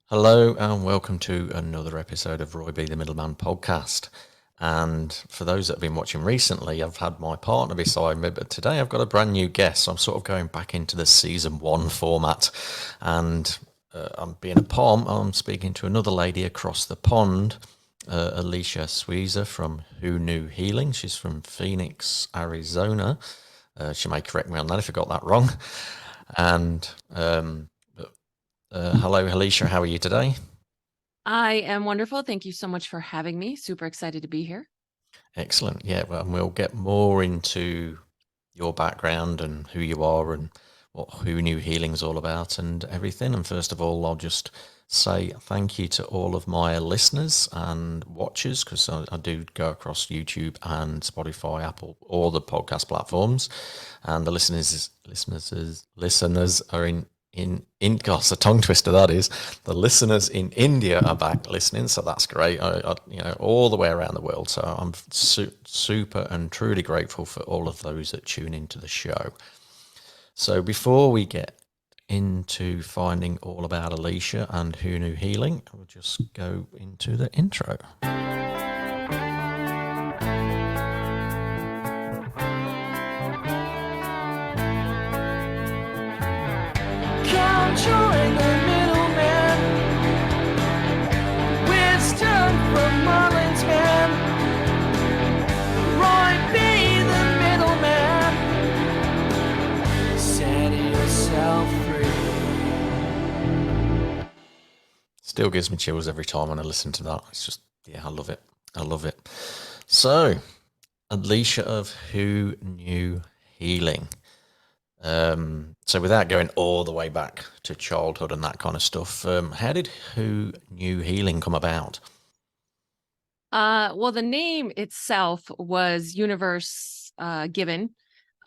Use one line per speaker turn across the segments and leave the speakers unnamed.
Hello and welcome to another episode of RoyB the Middleman podcast. And for those that have been watching recently, I've had my partner beside me, but today I've got a brand new guest. So I'm sort of going back into the season one format. And I'm being a Pom, I'm speaking to another lady across the pond, Alicia Sweezer from Who Knew Healing. She's from Phoenix, Arizona. She may correct me on that if I got that wrong. And hello, Alicia. How are you today?
I am wonderful. Thank you so much for having me. Super excited to be here.
Excellent. Yeah, well, and we'll get more into your background and who you are and what Who Knew Healing's all about and everything. And first of all, I'll just say thank you to all of my listeners and watchers because I do go across YouTube and Spotify, Apple, all the podcast platforms, and the listeners are in gosh, a tongue twister that is. The listeners in India are back listening, so that's great. All the way around the world. So I'm super and truly grateful for all of those that tune into the show. So before we get into finding all about Alicia and Who Knew Healing, we'll just go into the intro.
Conjuring the middleman, wisdom from Marlin's man. RoyB the middleman, set yourself free.
Still gives me chills every time when I listen to that. It's just, yeah, I love it. I love it. So, Alicia of Who Knew Healing. So without going all the way back to childhood and that kind of stuff, how did Who Knew Healing come about?
Well, the name itself was universe given.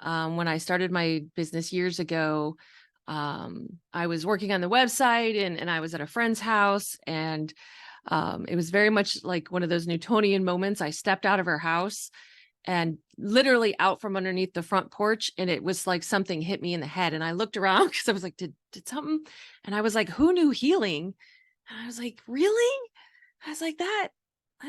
When I started my business years ago, I was working on the website and I was at a friend's house, and it was very much like one of those Newtonian moments. I stepped out of her house and literally out from underneath the front porch, and it was like something hit me in the head. And I looked around because I was like, did something? And I was like, who knew healing? And I was like, really? I was like, that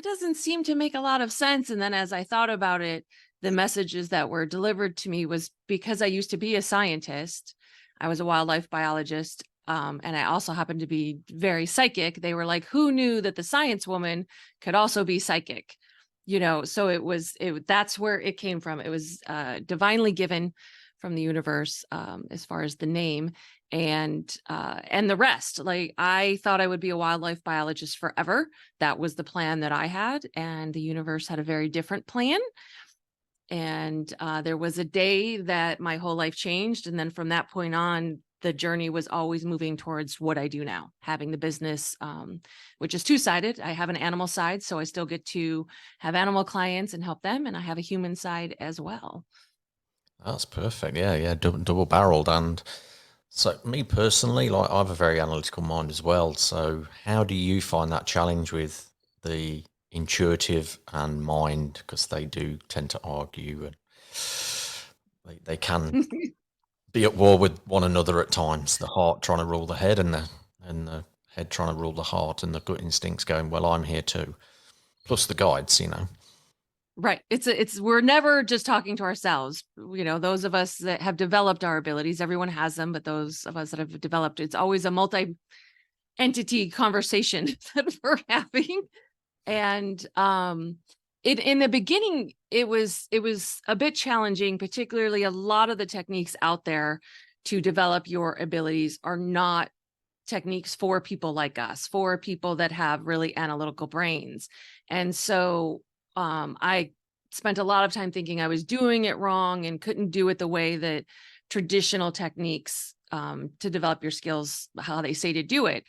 doesn't seem to make a lot of sense. And then as I thought about it, the messages that were delivered to me was because I used to be a scientist. I was a wildlife biologist. And I also happened to be very psychic. They were like, who knew that the science woman could also be psychic? So that's where it came from. It was divinely given from the universe, as far as the name and the rest. Like, I thought I would be a wildlife biologist forever. That was the plan that I had, and the universe had a very different plan. And there was a day that my whole life changed, and then from that point on, the journey was always moving towards what I do now, having the business, which is two-sided. I have an animal side, so I still get to have animal clients and help them, and I have a human side as well.
That's perfect. Yeah, yeah, double barreled. And so, me personally, like I have a very analytical mind as well. So, how do you find that challenge with the intuitive and mind? Because they do tend to argue and they can be at war with one another at times. The heart trying to rule the head, and the head trying to rule the heart, and the gut instincts going, "Well, I'm here too." Plus the guides.
Right. We're never just talking to ourselves. Those of us that have developed our abilities, everyone has them, but those of us that have developed, it's always a multi-entity conversation that we're having. And in the beginning, it was a bit challenging, particularly a lot of the techniques out there to develop your abilities are not techniques for people like us, for people that have really analytical brains. And so I spent a lot of time thinking I was doing it wrong and couldn't do it the way that traditional techniques to develop your skills, how they say to do it.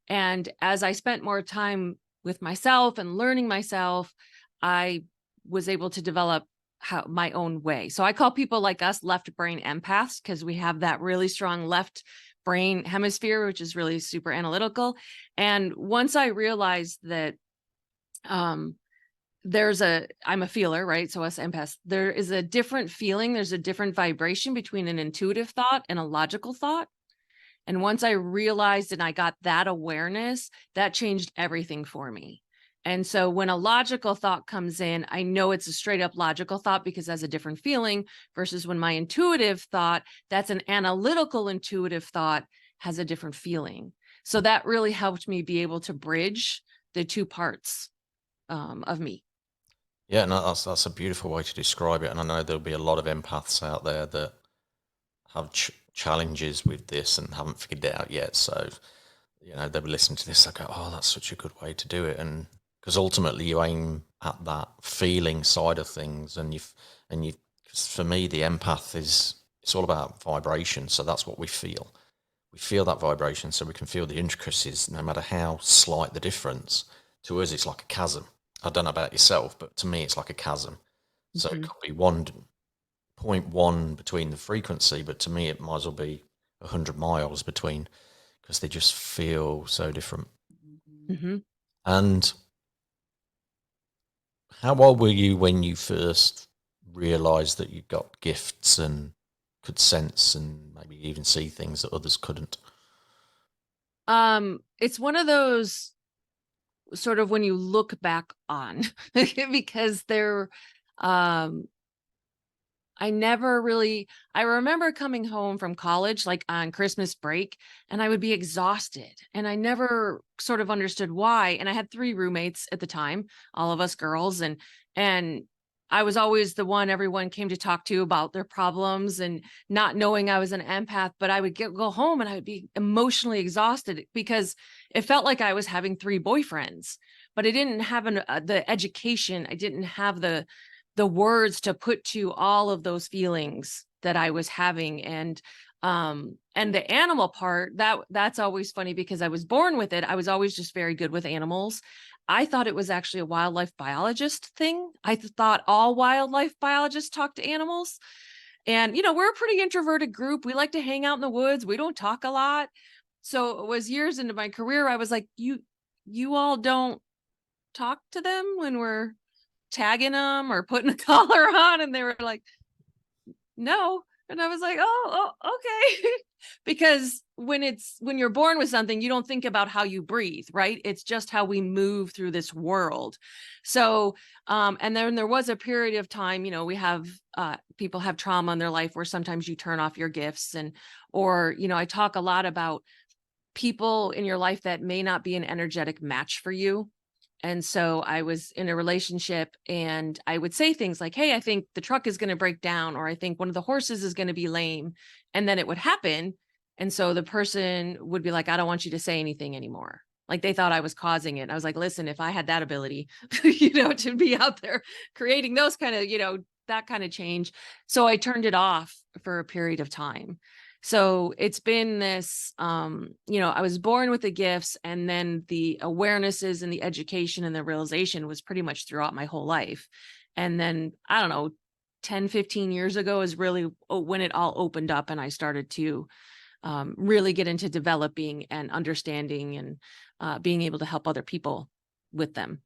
And as I spent more time with myself and learning myself, I was able to develop my own way. So I call people like us left brain empaths because we have that really strong left brain hemisphere, which is really super analytical. And once I realized that I'm a feeler, right? So us empaths, there is a different feeling. There's a different vibration between an intuitive thought and a logical thought. And once I realized and I got that awareness, that changed everything for me. And so when a logical thought comes in, I know it's a straight up logical thought because it has a different feeling, versus when my intuitive thought, that's an analytical intuitive thought, has a different feeling. So that really helped me be able to bridge the two parts of me.
Yeah, no, that's a beautiful way to describe it. And I know there'll be a lot of empaths out there that have challenges with this and haven't figured it out yet. So, they'll be listening to this, they go, "Oh, that's such a good way to do it." And because ultimately you aim at that feeling side of things, and 'cause for me, the empath it's all about vibration. So that's what we feel. We feel that vibration, so we can feel the intricacies, no matter how slight the difference. To us, it's like a chasm. I don't know about yourself, but to me, it's like a chasm. So it could be 1.1 between the frequency, but to me, it might as well be 100 miles between, because they just feel so different.
Mm-hmm.
And how old were you when you first realized that you got gifts and could sense and maybe even see things that others couldn't?
It's one of those sort of when you look back on because um I remember coming home from college, like on Christmas break, and I would be exhausted. And I never sort of understood why. And I had 3 roommates at the time, all of us girls. And I was always the one everyone came to talk to about their problems, and not knowing I was an empath. But I would go home and I would be emotionally exhausted because it felt like I was having 3 boyfriends, but I didn't have the education. I didn't have the words to put to all of those feelings that I was having. And the animal part, that's always funny because I was born with it. I was always just very good with animals. I thought it was actually a wildlife biologist thing. I thought all wildlife biologists talk to animals. And we're a pretty introverted group. We like to hang out in the woods. We don't talk a lot. So it was years into my career I was like, you all don't talk to them when we're tagging them or putting a collar on? And they were like, no. And I was like, oh okay. Because when you're born with something, you don't think about how you breathe, right? It's just how we move through this world. So and then there was a period of time, we have people have trauma in their life where sometimes you turn off your gifts, or I talk a lot about people in your life that may not be an energetic match for you. And so I was in a relationship and I would say things like, hey, I think the truck is going to break down, or I think one of the horses is going to be lame. And then it would happen. And so the person would be like, I don't want you to say anything anymore. Like they thought I was causing it. I was like, listen, if I had that ability, to be out there creating those kind of, that kind of change. So I turned it off for a period of time. So it's been this, I was born with the gifts, and then the awarenesses and the education and the realization was pretty much throughout my whole life. And then, I don't know, 10, 15 years ago is really when it all opened up and I started to really get into developing and understanding and being able to help other people with them.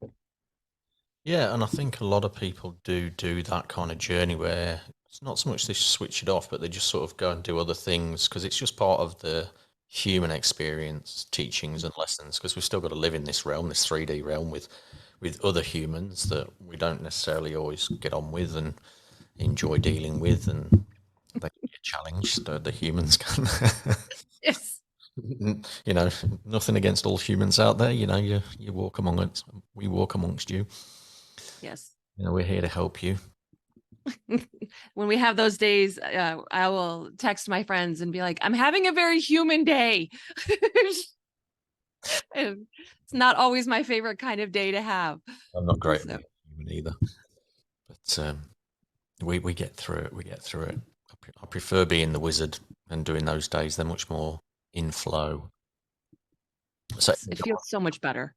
Yeah, and I think a lot of people do that kind of journey where it's not so much they switch it off, but they just sort of go and do other things because it's just part of the human experience, teachings and lessons. Because we've still got to live in this realm, this 3D realm, with other humans that we don't necessarily always get on with and enjoy dealing with, and they can get challenged. The humans can.
Yes.
Nothing against all humans out there. You walk among us, we walk amongst you.
Yes.
We're here to help you.
When we have those days, I will text my friends and be like, I'm having a very human day. And it's not always my favorite kind of day to have.
I'm not great
So.
at being human either, but we get through it. We get through it. I prefer being the wizard and doing those days. They're much more in flow. So
It feels so much better.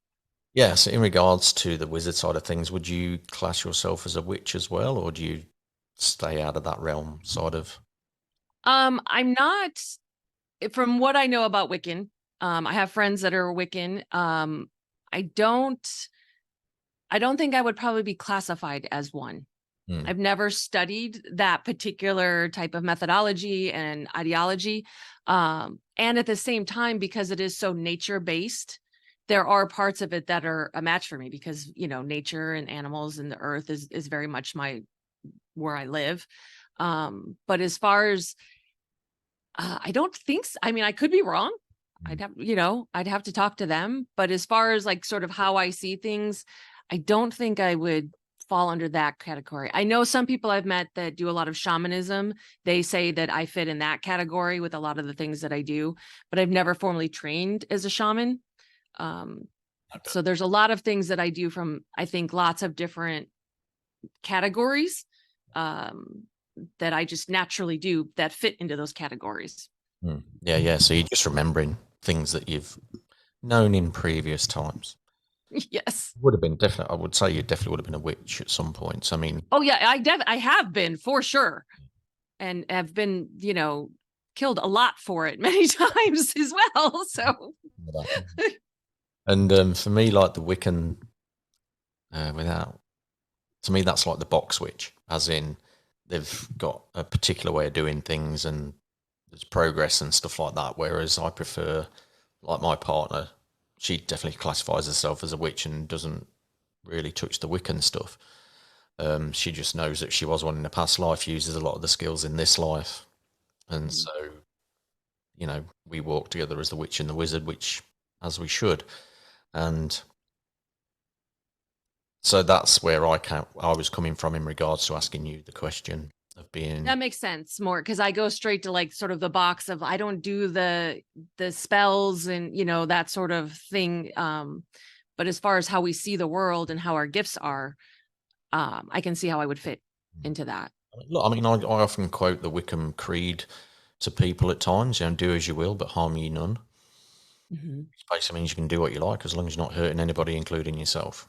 yeah, so in regards to the wizard side of things, would you class yourself as a witch as well, or do you stay out of that realm side of?
I'm not, from what I know about Wiccan. I have friends that are Wiccan. I don't think I would probably be classified as one. I've never studied that particular type of methodology and ideology. And at the same time, because it is so nature based, there are parts of it that are a match for me because, you know, nature and animals and the earth is very much where I live. But as far as, I don't think so. I mean, I could be wrong. I'd have to talk to them. But as far as like sort of how I see things, I don't think I would fall under that category. I know some people I've met that do a lot of shamanism. They say that I fit in that category with a lot of the things that I do, but I've never formally trained as a shaman. So there's a lot of things that I do from, I think, lots of different categories that I just naturally do that fit into those categories.
Yeah. So you're just remembering things that you've known in previous times.
Yes.
Would have been definitely. I would say you definitely would have been a witch at some point. I mean,
oh yeah, I have been for sure, and have been, you know, killed a lot for it many times as well. So,
and for me, like the Wiccan, to me, that's like the box witch, as in they've got a particular way of doing things and there's progress and stuff like that. Whereas I prefer, like my partner, she definitely classifies herself as a witch and doesn't really touch the Wiccan stuff. She just knows that she was one in a past life, uses a lot of the skills in this life. And so, you know, we walk together as the witch and the wizard, which as we should. And so that's where I was coming from in regards to asking you the question of being.
that makes sense more because I go straight to like sort of the box of I don't do the spells and, you know, that sort of thing. But as far as how we see the world and how our gifts are, I can see how I would fit into that.
Look, I mean, I often quote the Wickham Creed to people at times, you know, do as you will, but harm ye none. Which basically means you can do what you like as long as you're not hurting anybody, including yourself.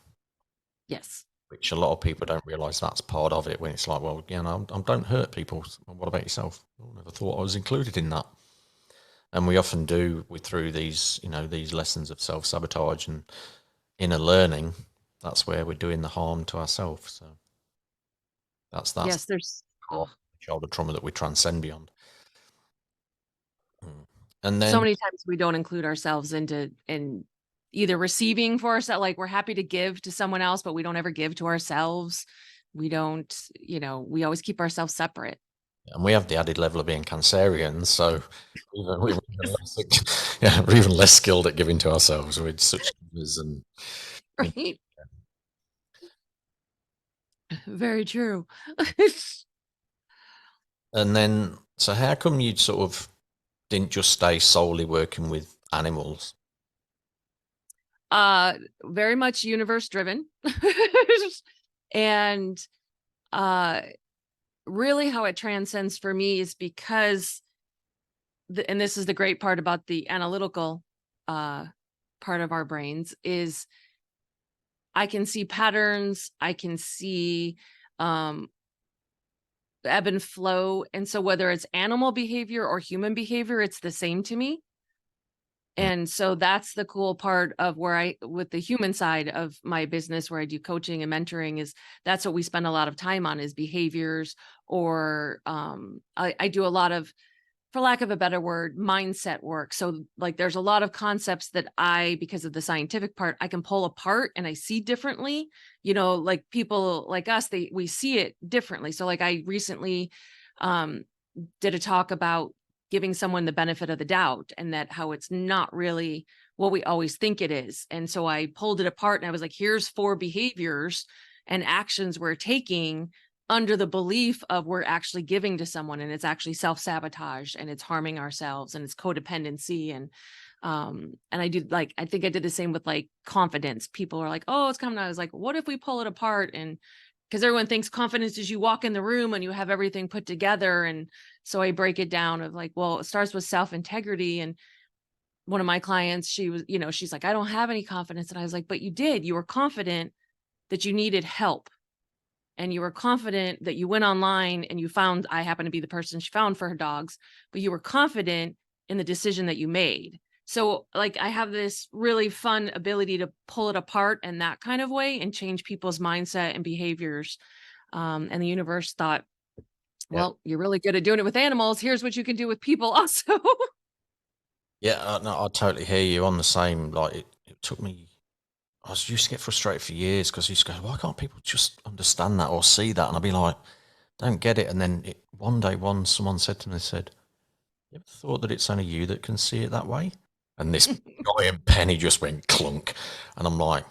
Yes.
Which a lot of people don't realise that's part of it when it's like, well, you know, don't hurt people. What about yourself? I never thought I was included in that. And we often do through these, you know, these lessons of self-sabotage and inner learning. That's where we're doing the harm to ourselves. So that's
Yes, there's
childhood trauma that we transcend beyond. And then
so many times we don't include ourselves in either receiving for ourselves, like we're happy to give to someone else, but we don't ever give to ourselves. We don't, you know, we always keep ourselves separate.
And we have the added level of being Cancerians, so we're even less skilled at giving to ourselves. We're such givers and
right. Very true.
And then, so how come you sort of didn't just stay solely working with animals?
Very much universe driven. And really how it transcends for me is because and this is the great part about the analytical part of our brains is I can see patterns, I can see ebb and flow. And so whether it's animal behavior or human behavior, it's the same to me. And so that's the cool part of where with the human side of my business, where I do coaching and mentoring, is that's what we spend a lot of time on is behaviors, or I do a lot of, for lack of a better word, mindset work. So like there's a lot of concepts that because of the scientific part, I can pull apart and I see differently, you know, like people like us, we see it differently. So like I recently did a talk about giving someone the benefit of the doubt and that how it's not really what we always think it is. And so I pulled it apart and I was like, here's 4 behaviors and actions we're taking under the belief of we're actually giving to someone, and it's actually self-sabotage and it's harming ourselves and it's codependency. And I do, like, I think I did the same with like confidence. People are like, oh, it's coming. I was like, what if we pull it apart? And because everyone thinks confidence is you walk in the room and you have everything put together. And so I break it down of like, well, it starts with self-integrity. And one of my clients, she was, you know, she's like, I don't have any confidence. And I was like, but you did. You were confident that you needed help. And you were confident that you went online and you found, I happen to be the person she found for her dogs, but you were confident in the decision that you made. So like, I have this really fun ability to pull it apart in that kind of way and change people's mindset and behaviors And the universe thought,
Yeah.
well, you're really good at doing it with animals. Here's what you can do with people also.
Yeah, no, I totally hear you on the same. Like it took me. I used to get frustrated for years because I used to go, why can't people just understand that or see that? And I'd be like, don't get it. And then one day, someone said to me, they said, you ever thought that it's only you that can see it that way? And this giant penny just went clunk. And I'm like,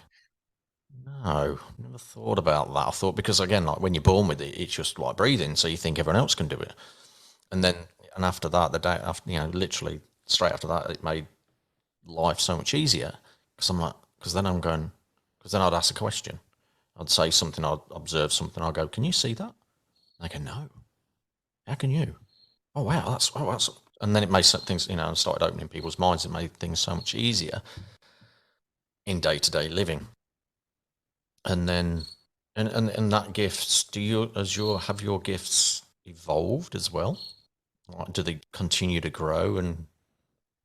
no, never thought about that. I thought, because again, like when you're born with it, it's just like breathing. So you think everyone else can do it. And then, and after that, the day after, literally straight after that, it made life so much easier. Because I'm like, because then I'd ask a question. I'd say something, I'd observe something. I'll go, can you see that? And they go, no. How can you? Oh, wow, that's, and then it made some things, and started opening people's minds. It made things so much easier in day-to-day living. And then, and that gifts, have your gifts evolved as well? Like, do they continue to grow and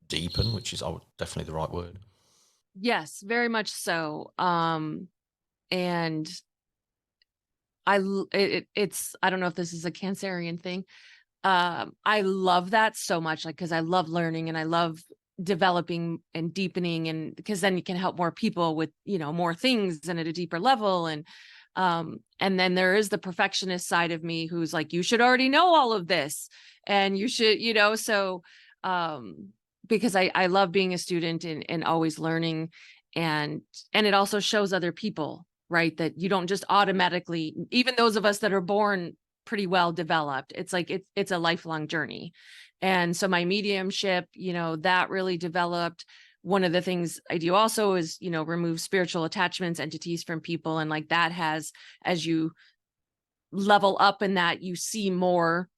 deepen, which is definitely the right word?
Yes, very much so. And it's, I don't know if this is a Cancerian thing. I love that so much, like, because I love learning and I love developing and deepening, and because then you can help more people with, more things and at a deeper level. And then there is the perfectionist side of me who's like, you should already know all of this and you should, so, because I love being a student and always learning, and it also shows other people, right, that you don't just automatically, even those of us that are born pretty well developed, it's like it's a lifelong journey. And so my mediumship, that really developed. One of the things I do also is, remove spiritual attachments, entities from people, and like that has, as you level up in that, you see more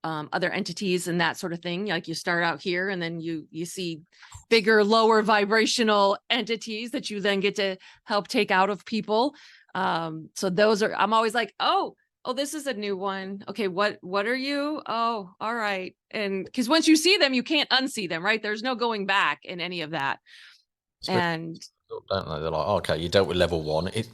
other entities and that sort of thing. Like you start out here and then you see bigger, lower vibrational entities that you then get to help take out of people. So those are, I'm always like, oh, this is a new one. Okay, what are you? Oh, all right. And because once you see them, you can't unsee them, right? There's no going back in any of that. And
Don't they? They're like, oh, okay, you dealt with level 1. It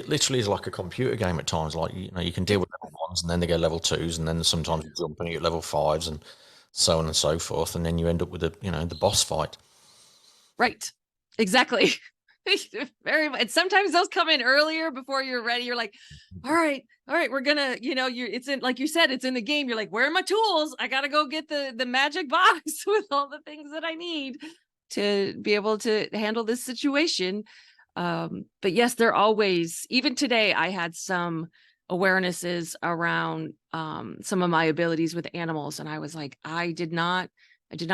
literally is like a computer game at times. Like, you can deal with level 1s and then they go level 2s, and then sometimes you jump and you get level 5s and so on and so forth, and then you end up with the boss fight.
Right. Exactly. Very much. Sometimes those come in earlier before you're ready. You're like, all right, we're gonna, it's in, like you said, it's in the game. You're like, where are my tools? I gotta go get the magic box with all the things that I need to be able to handle this situation. But yes, they're always, even today, I had some awarenesses around some of my abilities with animals. And I was like, I did not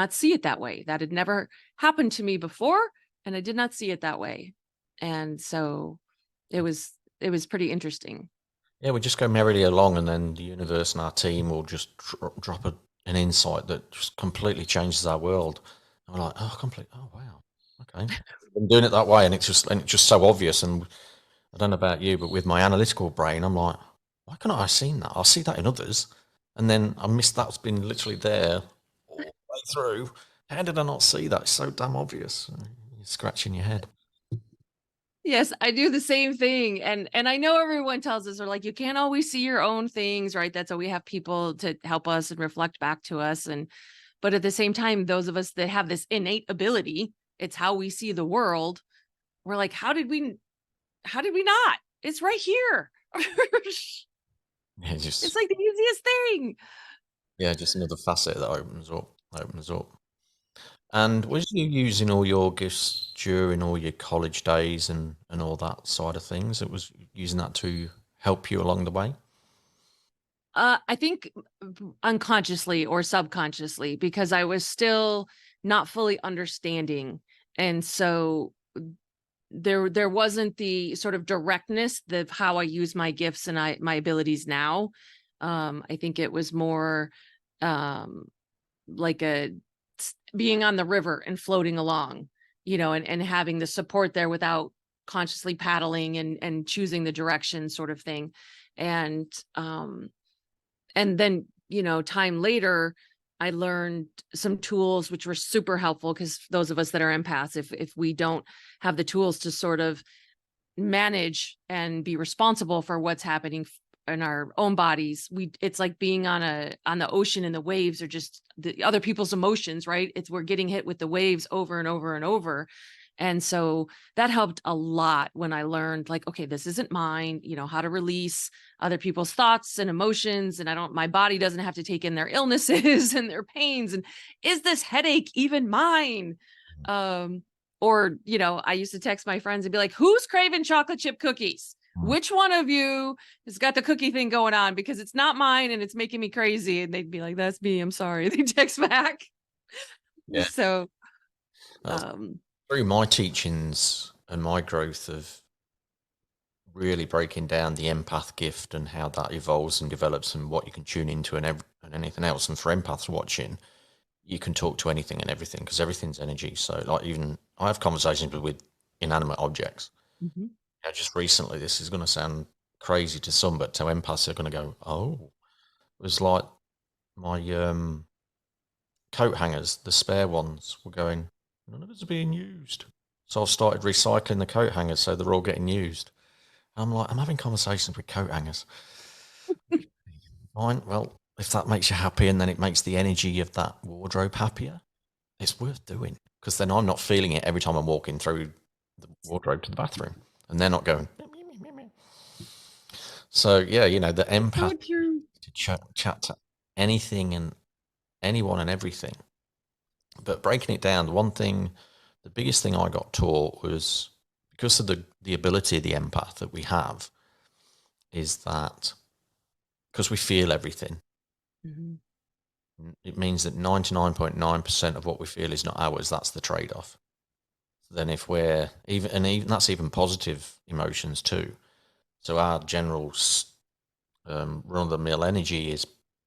see it that way. That had never happened to me before. And I did not see it that way. And so it was pretty interesting.
Yeah, we just go merrily along, and then the universe and our team will just drop an insight that just completely changes our world. And we're like, oh wow, okay. I've been doing it that way, and it's just so obvious. And I don't know about you, but with my analytical brain, I'm like, why can't I have seen that? I'll see that in others, and then I miss that's been literally there all the way through. How did I not see that? It's so damn obvious. You're scratching your head.
Yes, I do the same thing. And I know everyone tells us, or like, you can't always see your own things, right? That's why we have people to help us and reflect back to us. But at the same time, those of us that have this innate ability, it's how we see the world. We're like, how did we not? It's right here.
Yeah,
It's like the easiest thing.
yeah, just another facet that opens up. And was you using all your gifts during all your college days and all that side of things? It was using that to help you along the way?
I think unconsciously or subconsciously, because I was still not fully understanding. And so there wasn't the sort of directness of how I use my gifts and my abilities now. I think it was more like being on the river and floating along, and having the support there without consciously paddling and choosing the direction, sort of thing. And then, time later, I learned some tools which were super helpful, because those of us that are empaths, if we don't have the tools to sort of manage and be responsible for what's happening in our own bodies. It's like being on the ocean, and the waves are just the other people's emotions, right? We're getting hit with the waves over and over and over. And so that helped a lot when I learned, like, okay, this isn't mine, how to release other people's thoughts and emotions. And my body doesn't have to take in their illnesses and their pains. And is this headache even mine? Or, I used to text my friends and be like, who's craving chocolate chip cookies? Which one of you has got the cookie thing going on? Because it's not mine and it's making me crazy. And they'd be like, that's me. I'm sorry. They text back.
Yeah.
So,
through my teachings and my growth of really breaking down the empath gift and how that evolves and develops and what you can tune into and anything else. And for empaths watching, you can talk to anything and everything because everything's energy. So like even I have conversations with inanimate objects. Just recently, this is going to sound crazy to some, but to empaths, they're going to go, oh, it was like my coat hangers, the spare ones were going, none of us are being used. So I've started recycling the coat hangers so they're all getting used. I'm like, I'm having conversations with coat hangers. Fine, well, if that makes you happy and then it makes the energy of that wardrobe happier, it's worth doing because then I'm not feeling it every time I'm walking through the wardrobe to the bathroom and they're not going. So yeah, the empath to chat to anything and anyone and everything. But breaking it down, the biggest thing I got taught was because of the ability of the empath that we have is that because we feel everything, it means that 99.9% of what we feel is not ours. That's the trade-off. Then if we're even that's even positive emotions too. So our general run-of-the-mill energy is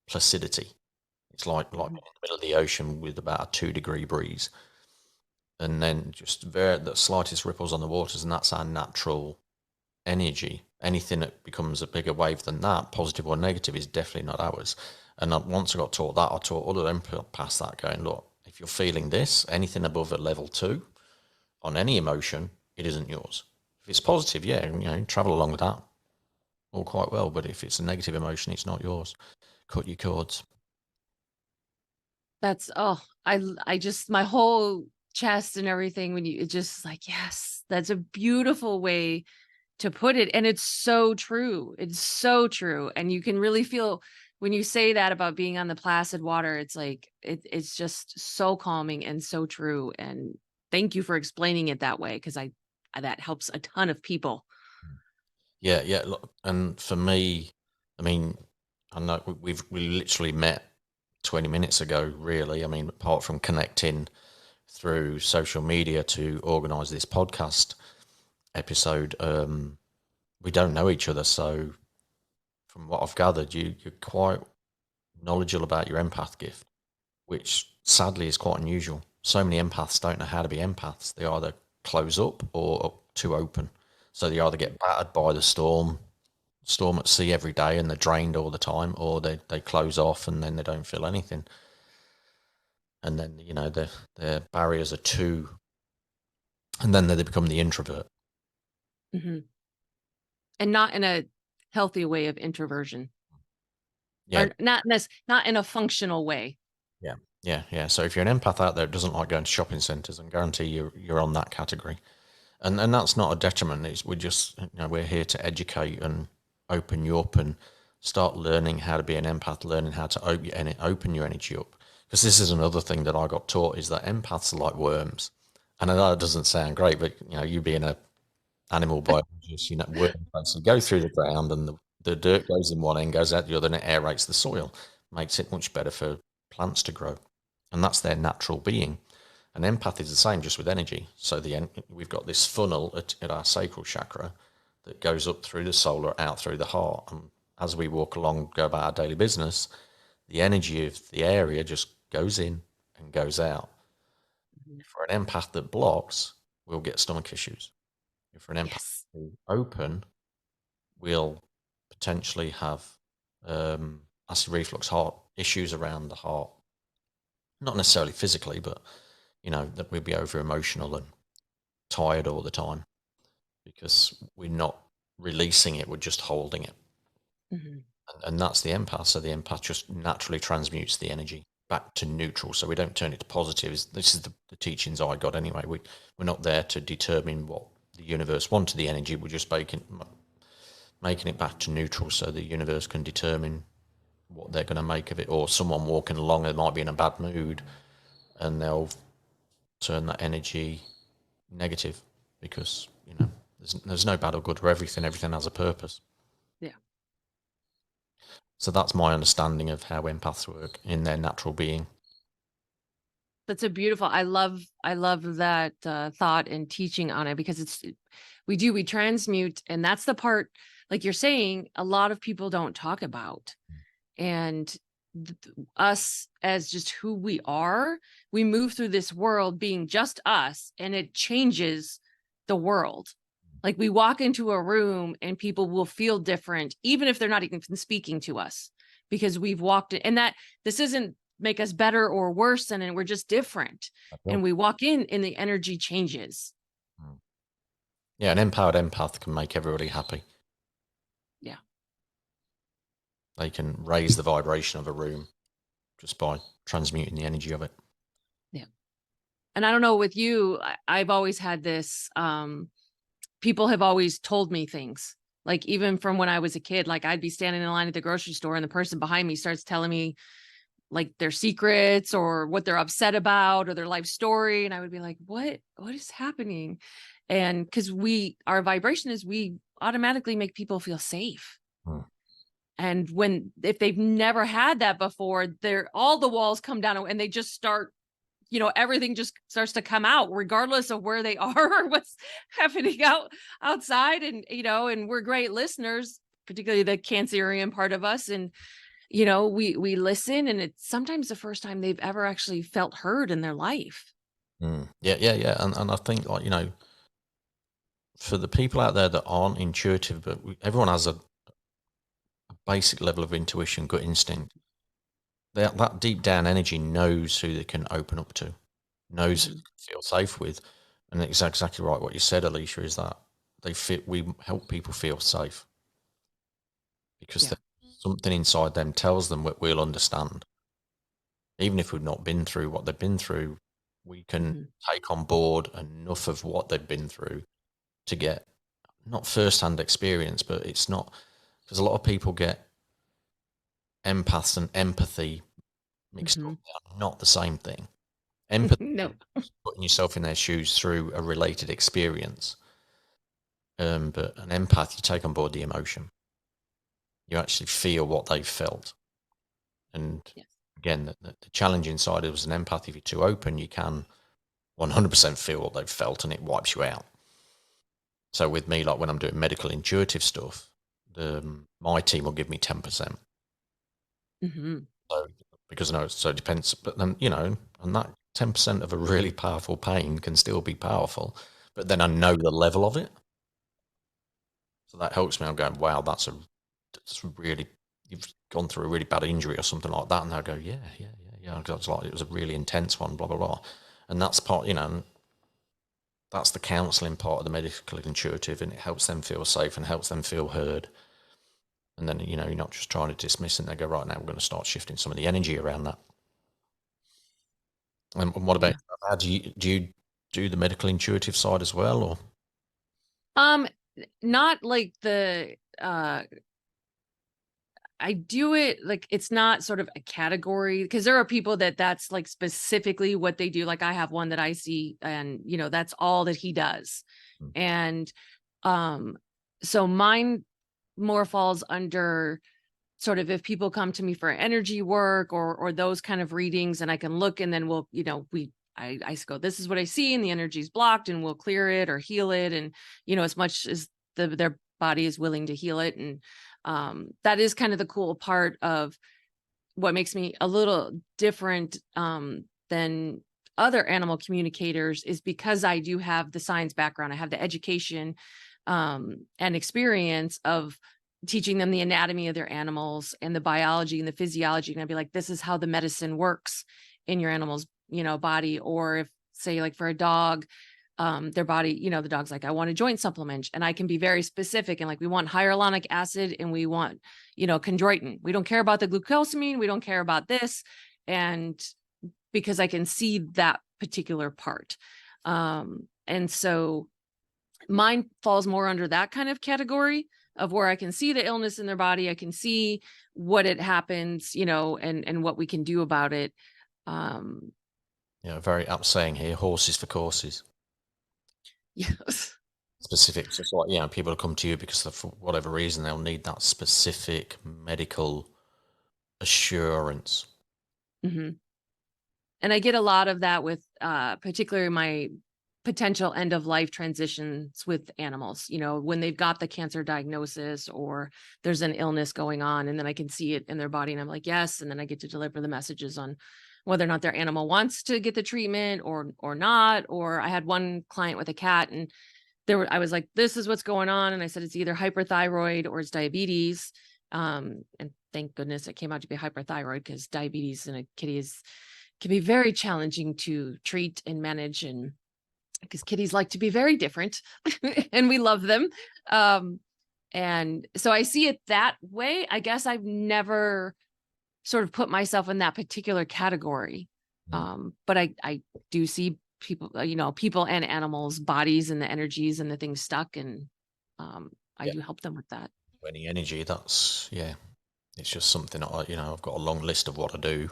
placidity. It's like in the middle of the ocean with about a 2-degree breeze. And then just the slightest ripples on the waters, and that's our natural energy. Anything that becomes a bigger wave than that, positive or negative, is definitely not ours. And once I got taught that, I taught other empaths that, going, look, if you're feeling this, anything above a level 2 on any emotion, it isn't yours. If it's positive, travel along with that all quite well. But if it's a negative emotion, it's not yours. Cut your cords.
That's, I just, my whole chest and everything, it's just like, yes, that's a beautiful way to put it. And it's so true. It's so true. And you can really feel when you say that about being on the placid water, it's like, it's just so calming and so true. And thank you for explaining it that way. Cause that helps a ton of people.
Yeah. Look, and for me, I mean, I know we literally met 20 minutes ago, really. I mean, apart from connecting through social media to organize this podcast episode, we don't know each other. So from what I've gathered, you're quite knowledgeable about your empath gift, which sadly is quite unusual. So many empaths don't know how to be empaths. They either close up or too open. So they either get battered by the storm at sea every day and they're drained all the time, or they close off and then they don't feel anything. And then, their barriers are too, and then they become the introvert.
And not in a healthy way of introversion.
Yeah.
Or not in a functional way.
Yeah. So if you're an empath out there that doesn't like going to shopping centres, I guarantee you're on that category. And that's not a detriment. We're just, we're here to educate and open you up and start learning how to be an empath, learning how to open your energy up. Because this is another thing that I got taught, is that empaths are like worms. And I know it doesn't sound great, but you being a animal biologist, worms basically go through the ground and the dirt goes in one end, goes out the other, and it aerates the soil, makes it much better for plants to grow. And that's their natural being. An empath is the same, just with energy. So we've got this funnel at our sacral chakra that goes up through the solar, out through the heart. And as we walk along, go about our daily business, the energy of the area just goes in and goes out. For an empath that blocks, we'll get stomach issues. For an empath to open, we'll potentially have acid reflux, heart issues around the heart. Not necessarily physically, but that we'd be over emotional and tired all the time because we're not releasing it, we're just holding it. And that's the empath. So the empath just naturally transmutes the energy back to neutral. So we don't turn it to positive. This is the teachings I got anyway. We're not there to determine what the universe wanted the energy. We're just making it back to neutral so the universe can determine what they're going to make of it. Or someone walking along, they might be in a bad mood, and they'll turn that energy negative because, there's no bad or good for everything. Everything has a purpose.
Yeah.
So that's my understanding of how empaths work in their natural being.
That's a beautiful, I love that thought and teaching on it, because we transmute, and that's the part, like you're saying, a lot of people don't talk about. And us as just who we are, we move through this world being just us, and it changes the world. Like we walk into a room and people will feel different, even if they're not even speaking to us, because we've walked in, and that this isn't make us better or worse than, and we're just different. And we walk in and the energy changes.
Yeah, an empowered empath can make everybody happy.
Yeah.
They can raise the vibration of a room just by transmuting the energy of it.
Yeah. And I don't know with you, I've always had this, people have always told me things, like even from when I was a kid, like I'd be standing in line at the grocery store and the person behind me starts telling me like their secrets or what they're upset about or their life story. And I would be like, what is happening? And because our vibration is, we automatically make people feel safe. And if they've never had that before, all the walls come down and they just start, everything just starts to come out regardless of where they are or what's happening outside. And, and we're great listeners, particularly the Cancerian part of us. And, we listen, and it's sometimes the first time they've ever actually felt heard in their life.
Yeah. And I think, like, for the people out there that aren't intuitive, but everyone has a basic level of intuition, gut instinct. That deep down energy knows who they can open up to, knows who they can feel safe with. And it's exactly right what you said, Alicia, is that we help people feel safe because something inside them tells them what we'll understand. Even if we've not been through what they've been through, we can take on board enough of what they've been through to get not first-hand experience, but it's not, because a lot of people get empaths and empathy mixed up. They are not the same thing. Empathy is putting yourself in their shoes through a related experience. But an empath, you take on board the emotion. You actually feel what they've felt. And again, the challenge inside is an empath. If you're too open, you can 100% feel what they've felt and it wipes you out. So with me, like when I'm doing medical intuitive stuff, my team will give me 10%. So, because so it depends, but then, and that 10% of a really powerful pain can still be powerful, but then I know the level of it. So that helps me. I'm going, wow, that's really, you've gone through a really bad injury or something like that. And they'll go, yeah. It's like, it was a really intense one, blah, blah, blah. And that's part, that's the counseling part of the medical intuitive, and it helps them feel safe and helps them feel heard. And then, you're not just trying to dismiss it, and they go, right, now we're going to start shifting some of the energy around that. And what about, how do you do the medical intuitive side as well, or?
Not like I do it like it's not sort of a category, because there are people that's like specifically what they do. Like I have one that I see, and that's all that he does. And so mine more falls under sort of if people come to me for energy work or those kind of readings, and I can look, and then we'll, I go, this is what I see, and the energy's blocked, and we'll clear it or heal it. And, as much as their body is willing to heal it. And that is kind of the cool part of what makes me a little different than other animal communicators, is because I do have the science background. I have the education and experience of teaching them the anatomy of their animals and the biology and the physiology. And I'd be like, this is how the medicine works in your animal's, body. Or if, say, like for a dog, their body, you know, the dog's like, I want a joint supplement, and I can be very specific and like, we want hyaluronic acid and we want, you know, chondroitin. We don't care about the glucosamine. We don't care about this. And because I can see that particular part. And so mine falls more under that kind of category of where I can see the illness in their body. I can see what it happens, you know, and what we can do about it.
Yeah, very apt saying here, horses for courses.
Yes.
Specifics. It's like, yeah, people come to you because for whatever reason they'll need that specific medical assurance.
Mm-hmm. And I get a lot of that with particularly my potential end of life transitions with animals, you know, when they've got the cancer diagnosis or there's an illness going on, and then I can see it in their body and I'm like, yes. And then I get to deliver the messages on whether or not their animal wants to get the treatment or not. Or I had one client with a cat, and I was like, this is what's going on. And I said, it's either hyperthyroid or it's diabetes. And thank goodness it came out to be hyperthyroid, because diabetes in a kitty can be very challenging to treat and manage, and because kitties like to be very different and we love them. And so I see it that way. I guess I've never sort of put myself in that particular category. But I do see people, you know, people and animals' bodies and the energies and the things stuck. And I do help them with that.
Any energy, that's, yeah, it's just something that you know, I've got a long list of what I do,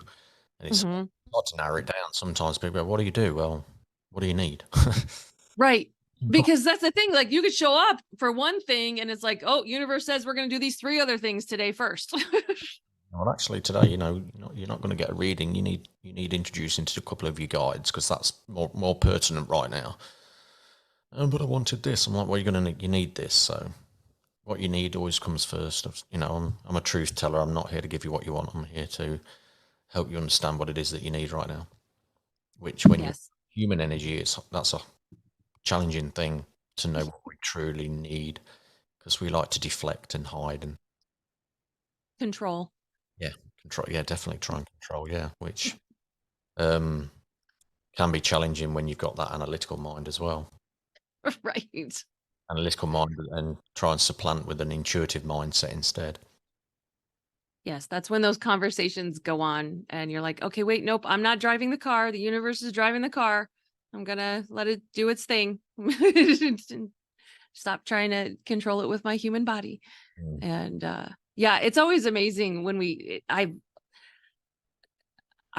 and it's hard to narrow it down. Sometimes people go, what do you do? Well, what do you need?
Right. Because that's the thing, like you could show up for one thing and it's like, oh, universe says we're going to do these 3 other things today first.
Well, actually, today, you know, you're not going to get a reading. You need introducing to a couple of your guides, because that's more pertinent right now. But I wanted this. I'm like, well, you're going to need, you need this. So what you need always comes first. You know, I'm a truth teller. I'm not here to give you what you want. I'm here to help you understand what it is that you need right now. Which, when you're human energy, that's a challenging thing to know what we truly need, because we like to deflect and hide and
Control.
Yeah, control. Yeah, definitely try and control. Yeah, which can be challenging when you've got that analytical mind as well.
Right.
Analytical mind, and try and supplant with an intuitive mindset instead.
Yes, that's when those conversations go on and you're like, okay, wait, nope, I'm not driving the car. The universe is driving the car. I'm going to let it do its thing. Stop trying to control it with my human body. And yeah, it's always amazing when I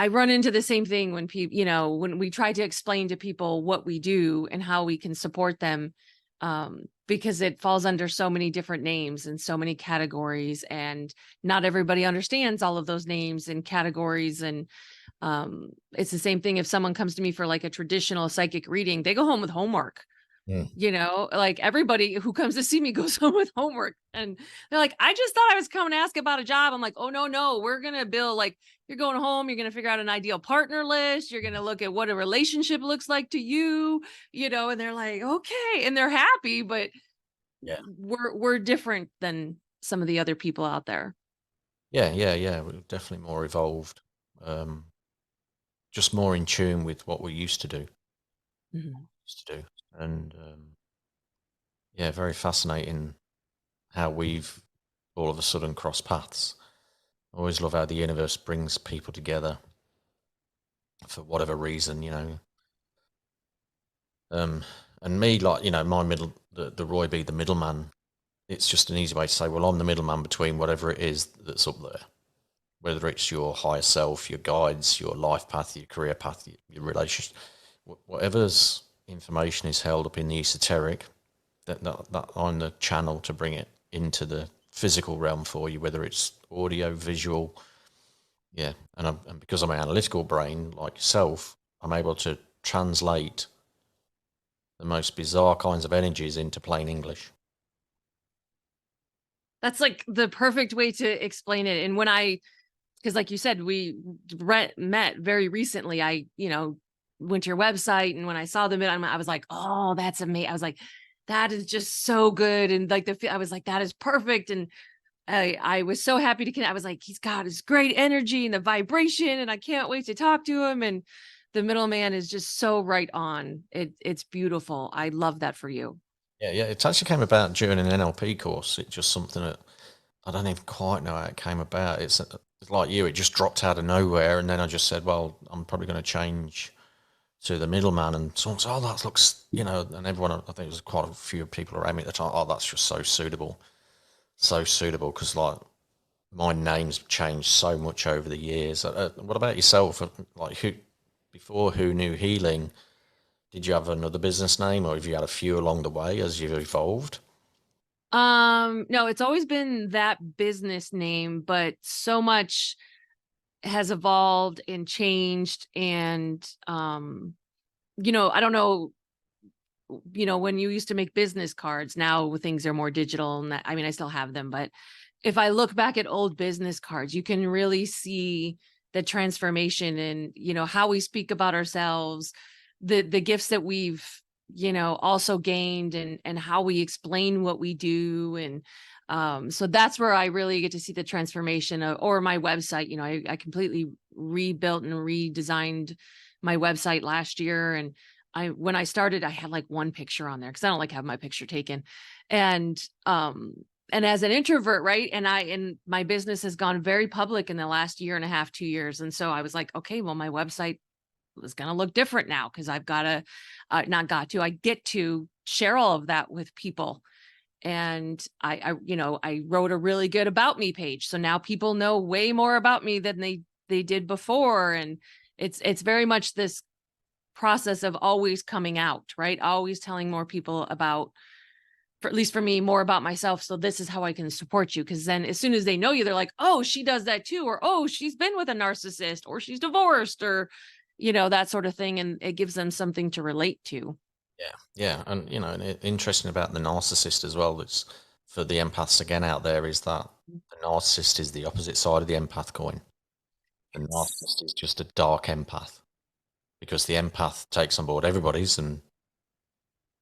run into the same thing when people, you know, when we try to explain to people what we do and how we can support them, because it falls under so many different names and so many categories, and not everybody understands all of those names and categories. And it's the same thing if someone comes to me for like a traditional psychic reading, they go home with homework. You know, like everybody who comes to see me goes home with homework, and they're like, I just thought I was coming to ask about a job. I'm like, oh, no, we're going to build, like, you're going home, you're going to figure out an ideal partner list. You're going to look at what a relationship looks like to you, you know, and they're like, okay. And they're happy, but
yeah,
we're different than some of the other people out there.
Yeah. We're definitely more evolved. Just more in tune with what we used to do. And yeah, very fascinating how we've all of a sudden crossed paths. I always love how the universe brings people together for whatever reason, you know. And me, like, you know, the RoyB, the middleman, it's just an easy way to say, well, I'm the middleman between whatever it is that's up there, whether it's your higher self, your guides, your life path, your career path, your relationship, whatever's information is held up in the esoteric, that I'm the channel to bring it into the physical realm for you, whether it's audio, visual. Yeah. And because I'm an analytical brain like yourself, I'm able to translate the most bizarre kinds of energies into plain English.
That's like the perfect way to explain it. And because like you said, we met very recently. I, you know, went to your website, and when I saw them, I was like, oh, that's amazing. I was like, that is just so good. And like I was like, that is perfect. And I was so happy to connect. I was like, he's got his great energy and the vibration, and I can't wait to talk to him. And the middleman is just so right on. It's beautiful. I love that for you.
Yeah, it actually came about during an NLP course. It's just something that I don't even quite know how it came about. It's like you, it just dropped out of nowhere, and then I just said, well, I'm probably going to change to the middleman, and someone said, oh, that looks, and everyone, I think it was quite a few people around me at the time, oh, that's just so suitable, because like my name's changed so much over the years. What about yourself? Like, who knew healing? Did you have another business name, or have you had a few along the way as you've evolved?
No, it's always been that business name, but so much has evolved and changed. And, I don't know, when you used to make business cards, now things are more digital. And I mean, I still have them, but if I look back at old business cards, you can really see the transformation in, how we speak about ourselves, the gifts that we've, also gained, and how we explain what we do. And so that's where I really get to see the transformation or my website. I completely rebuilt and redesigned my website last year. And when I started, I had like one picture on there because I don't like having my picture taken. And as an introvert, right? And my business has gone very public in the last year and a half, 2 years. And so I was like, okay, well, my website is going to look different now because I've got to, I get to share all of that with people. And I wrote a really good about me page. So now people know way more about me than they did before. And it's very much this process of always coming out, right? Always telling more people about, at least for me, more about myself. So this is how I can support you. Because then as soon as they know you, they're like, oh, she does that too. Or, oh, she's been with a narcissist, or she's divorced, or, that sort of thing. And it gives them something to relate to.
Yeah. And, interesting about the narcissist as well, that's for the empaths again out there, is that the narcissist is the opposite side of the empath coin. The narcissist is just a dark empath, because the empath takes on board everybody's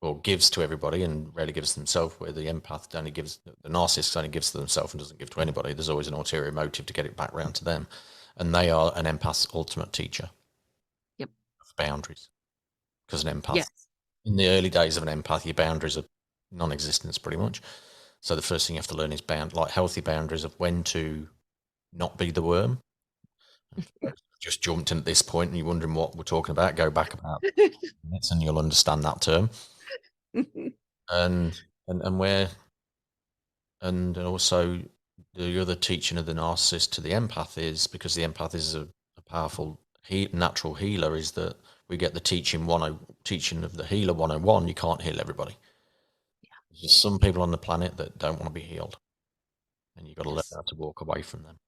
or gives to everybody and rarely gives to themselves, where the narcissist only gives to themselves and doesn't give to anybody. There's always an ulterior motive to get it back round to them. And they are an empath's ultimate teacher.
Yep.
Of boundaries. Because an empath,
yes.
In the early days of an empath, your boundaries are non-existent pretty much. So the first thing you have to learn is healthy boundaries of when to not be the worm. Just jumped in at this point and you're wondering what we're talking about, go back about minutes and you'll understand that term. and also the other teaching of the narcissist to the empath is, because the empath is a powerful natural healer, is that we get the teaching of the healer 101. You can't heal everybody. There's just some people on the planet that don't want to be healed, and you've got to learn how to walk away from them.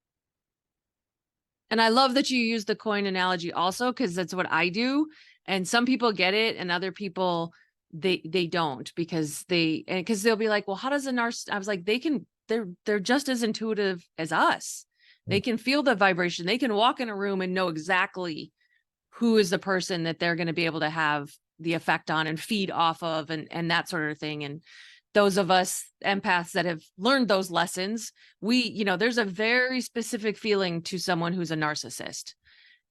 And I love that you use the coin analogy also, because that's what I do. And some people get it and other people, they don't, because they'll be like, well, how does a narcissist? I was like, they're just as intuitive as us. They can feel the vibration. They can walk in a room and know exactly who is the person that they're going to be able to have the effect on and feed off of, and that sort of thing. And those of us empaths that have learned those lessons, there's a very specific feeling to someone who's a narcissist.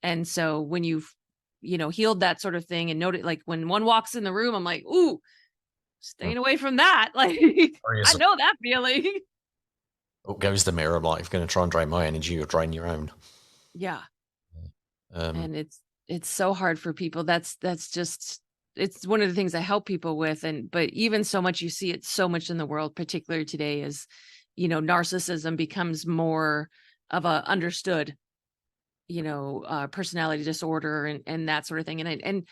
And so when you've, healed that sort of thing and noted, like when one walks in the room, I'm like, ooh, staying away from that. Like, I know that feeling.
Up goes the mirror. I'm like, if you're going to try and drain my energy, you'll drain your own.
Yeah. And it's so hard for people. That's just, it's one of the things I help people with. But even so much, you see it so much in the world, particularly today, is, narcissism becomes more of a understood, personality disorder and that sort of thing. And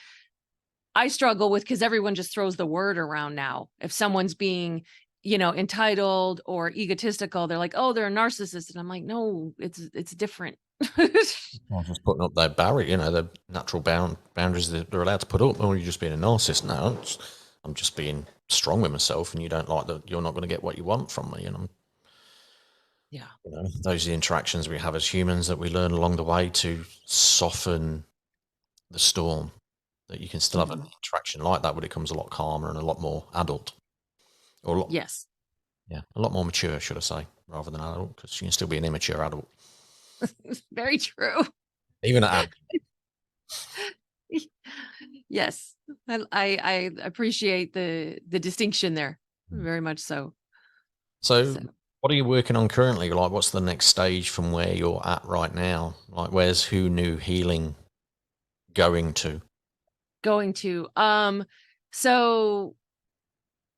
I struggle with, because everyone just throws the word around now. If someone's being, entitled or egotistical, they're like, oh, they're a narcissist. And I'm like, no, it's different.
I'm just putting up their barrier, the natural boundaries that they're allowed to put up. Or you're just being a narcissist. No, I'm just being strong with myself, and you don't like that. You're not going to get what you want from me,
yeah.
Those are the interactions we have as humans that we learn along the way to soften the storm. That you can still have an interaction like that, but it comes a lot calmer and a lot more adult.
Yes.
Yeah, a lot more mature, should I say, rather than adult, because you can still be an immature adult.
Very true.
Even at
Yes, I appreciate the distinction there, very much so.
So,
So
what are you working on currently? Like, what's the next stage from where you're at right now? Like, where's Who Knew Healing going to?
going to so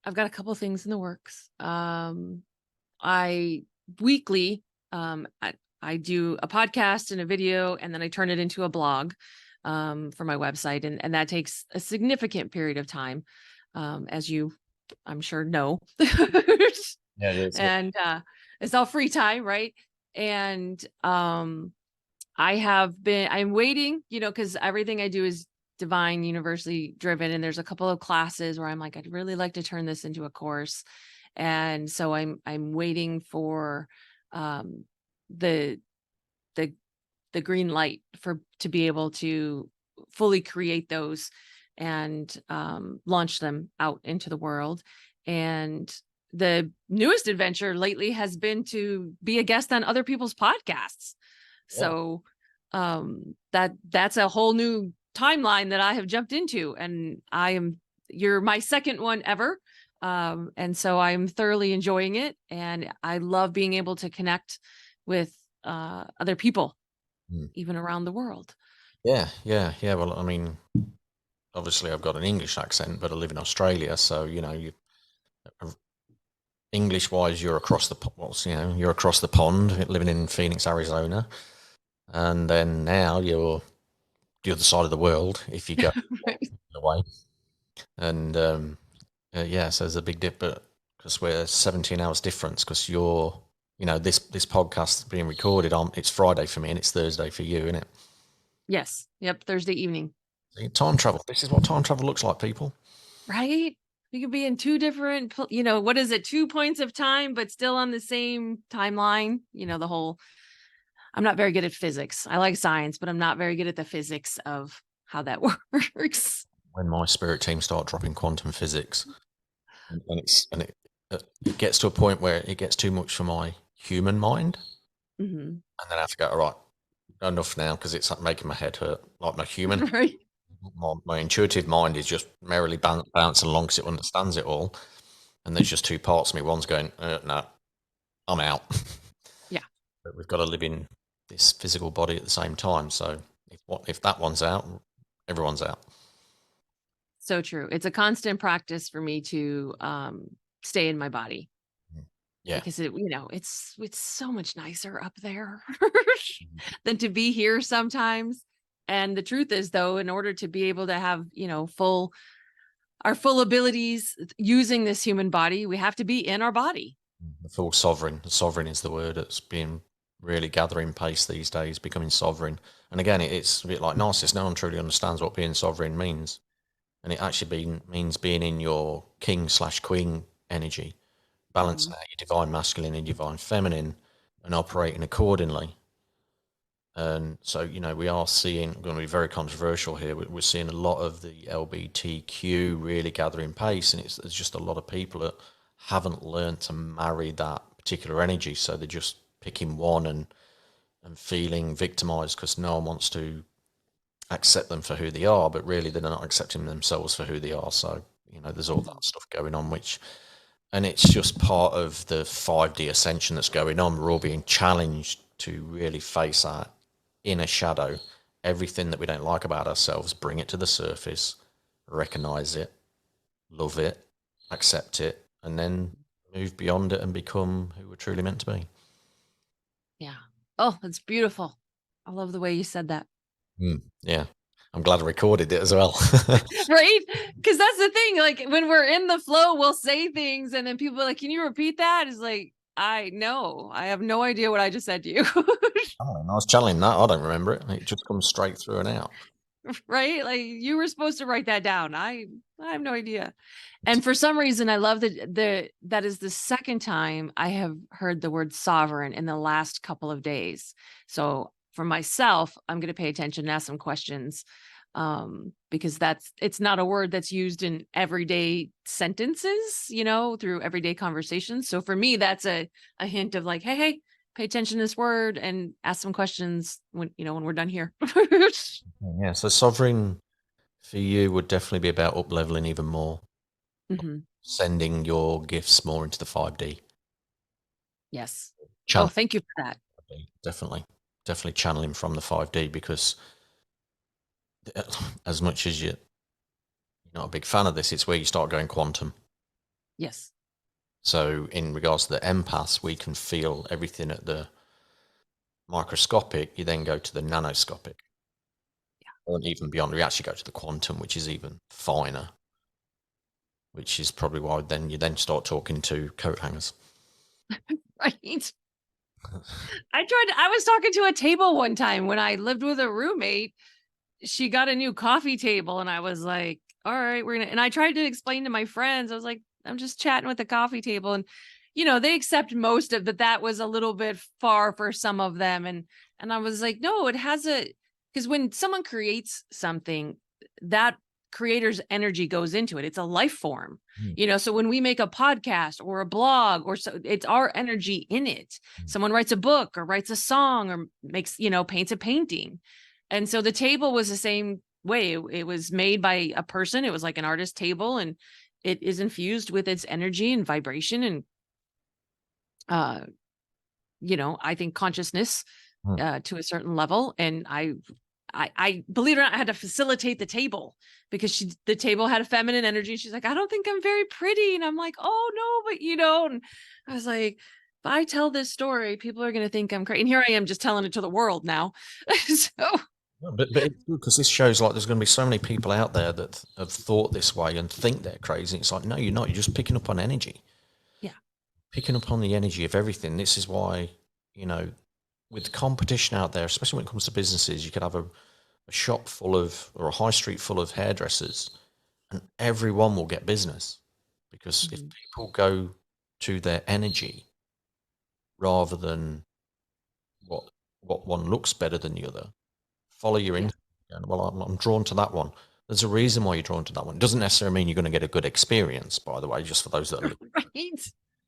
I've got a couple things in the works. I weekly I do a podcast and a video, and then I turn it into a blog for my website, and that takes a significant period of time, as you I'm sure know.
Yeah, it is.
And it's all free time, right? And I'm waiting, because everything I do is divine, universally driven. And there's a couple of classes where I'm like, I'd really like to turn this into a course. And so I'm waiting for um the the the green light to be able to fully create those and launch them out into the world. And the newest adventure lately has been to be a guest on other people's podcasts.
Yeah.
So that's a whole new timeline that I have jumped into, and you're my second one ever. And so I'm thoroughly enjoying it, and I love being able to connect with other people,
Mm.
even around the world.
Yeah. Well, I mean, obviously, I've got an English accent, but I live in Australia, so English wise, you're across you're across the pond, living in Phoenix, Arizona, and then now you're the other side of the world if you go
Right.
away. And yeah, so there's a big dip, but because we're 17 hours difference, because this podcast being recorded on, it's Friday for me and it's Thursday for you, isn't it?
Yes. Yep. Thursday evening.
Time travel. This is what time travel looks like, people.
Right. We could be in two different, what is it? 2 points of time, but still on the same timeline. The whole, I'm not very good at physics. I like science, but I'm not very good at the physics of how that works.
When my spirit team start dropping quantum physics, it gets to a point where it gets too much for my human mind,
Mm-hmm.
and then I have to go, all right, enough now, because it's like making my head hurt. Like my human,
Right.
my intuitive mind is just merrily bouncing along because it understands it all, and there's just two parts of me. One's going, no, I'm out.
Yeah.
But we've got to live in this physical body at the same time. So if that one's out, everyone's out.
So true. It's a constant practice for me to stay in my body.
Yeah.
Because it's so much nicer up there than to be here sometimes. And the truth is, though, in order to be able to have, our full abilities using this human body, we have to be in our body.
The full sovereign. Sovereign is the word that's being really gathering pace these days, becoming sovereign. And again, it's a bit like Narcissus. No one truly understands what being sovereign means. And it actually means being in your king/queen energy, balancing out your divine masculine and divine feminine, and operating accordingly. And so, we are seeing, I'm going to be very controversial here, we're seeing a lot of the LGBTQ really gathering pace, and there's just a lot of people that haven't learned to marry that particular energy. So they're just picking one and feeling victimized because no one wants to accept them for who they are, but really they're not accepting themselves for who they are. So, there's all that stuff going on, and it's just part of the 5D ascension that's going on. We're all being challenged to really face our inner shadow, everything that we don't like about ourselves, bring it to the surface, recognize it, love it, accept it, and then move beyond it and become who we're truly meant to be.
Yeah. Oh, that's beautiful. I love the way you said that.
Yeah. I'm glad I recorded it as well.
Right? Because that's the thing. Like when we're in the flow, we'll say things and then people are like, can you repeat that? It's like, I have no idea what I just said to you.
I was channeling that. I don't remember it. It just comes straight through and out.
Right? Like you were supposed to write that down. I have no idea. And for some reason, I love that is the second time I have heard the word sovereign in the last couple of days. So for myself, I'm going to pay attention and ask some questions, because it's not a word that's used in everyday sentences, through everyday conversations. So for me, that's a hint of like, hey, pay attention to this word and ask some questions when we're done here.
Yeah. So sovereign For you, would definitely be about up leveling even more,
Hmm.
sending your gifts more into the 5D.
Yes. Oh,
Channel,
thank you for that.
definitely channeling from the 5D, because as much as you're not a big fan of this, it's where you start going quantum.
Yes.
So in regards to the empaths, we can feel everything at the microscopic. You then go to the nanoscopic. Or even beyond, we actually go to the quantum, which is even finer, which is probably why then you then start talking to coat hangers.
Right. I was talking to a table one time when I lived with a roommate. She got a new coffee table and I was like, all right, and I tried to explain to my friends, I was like, I'm just chatting with the coffee table. And, they accept most of that was a little bit far for some of them. And I was like, no, it has because when someone creates something, that creator's energy goes into it. It's a life form, so when we make a podcast or a blog or so, it's our energy in it. Someone writes a book or writes a song or makes, paints a painting. And so the table was the same way. It was made by a person. It was like an artist table, and it is infused with its energy and vibration and, I think consciousness to a certain level. And I believe it or not, I had to facilitate the table because the table had a feminine energy. She's like, I don't think I'm very pretty. And I'm like, oh no, but and I was like, if I tell this story, people are going to think I'm crazy. And here I am just telling it to the world now. So.
But it's good, because this shows like there's going to be so many people out there that have thought this way and think they're crazy. It's like, no, you're not. You're just picking up on energy.
Yeah.
Picking up on the energy of everything. This is why, with competition out there, especially when it comes to businesses, you could have a shop full of, or a high street full of hairdressers, and everyone will get business, because if people go to their energy rather than what one looks better than the other, follow your instinct. Well, I'm drawn to that one. There's a reason why you're drawn to that one. It doesn't necessarily mean you're going to get a good experience, by the way, just for those that are
Right.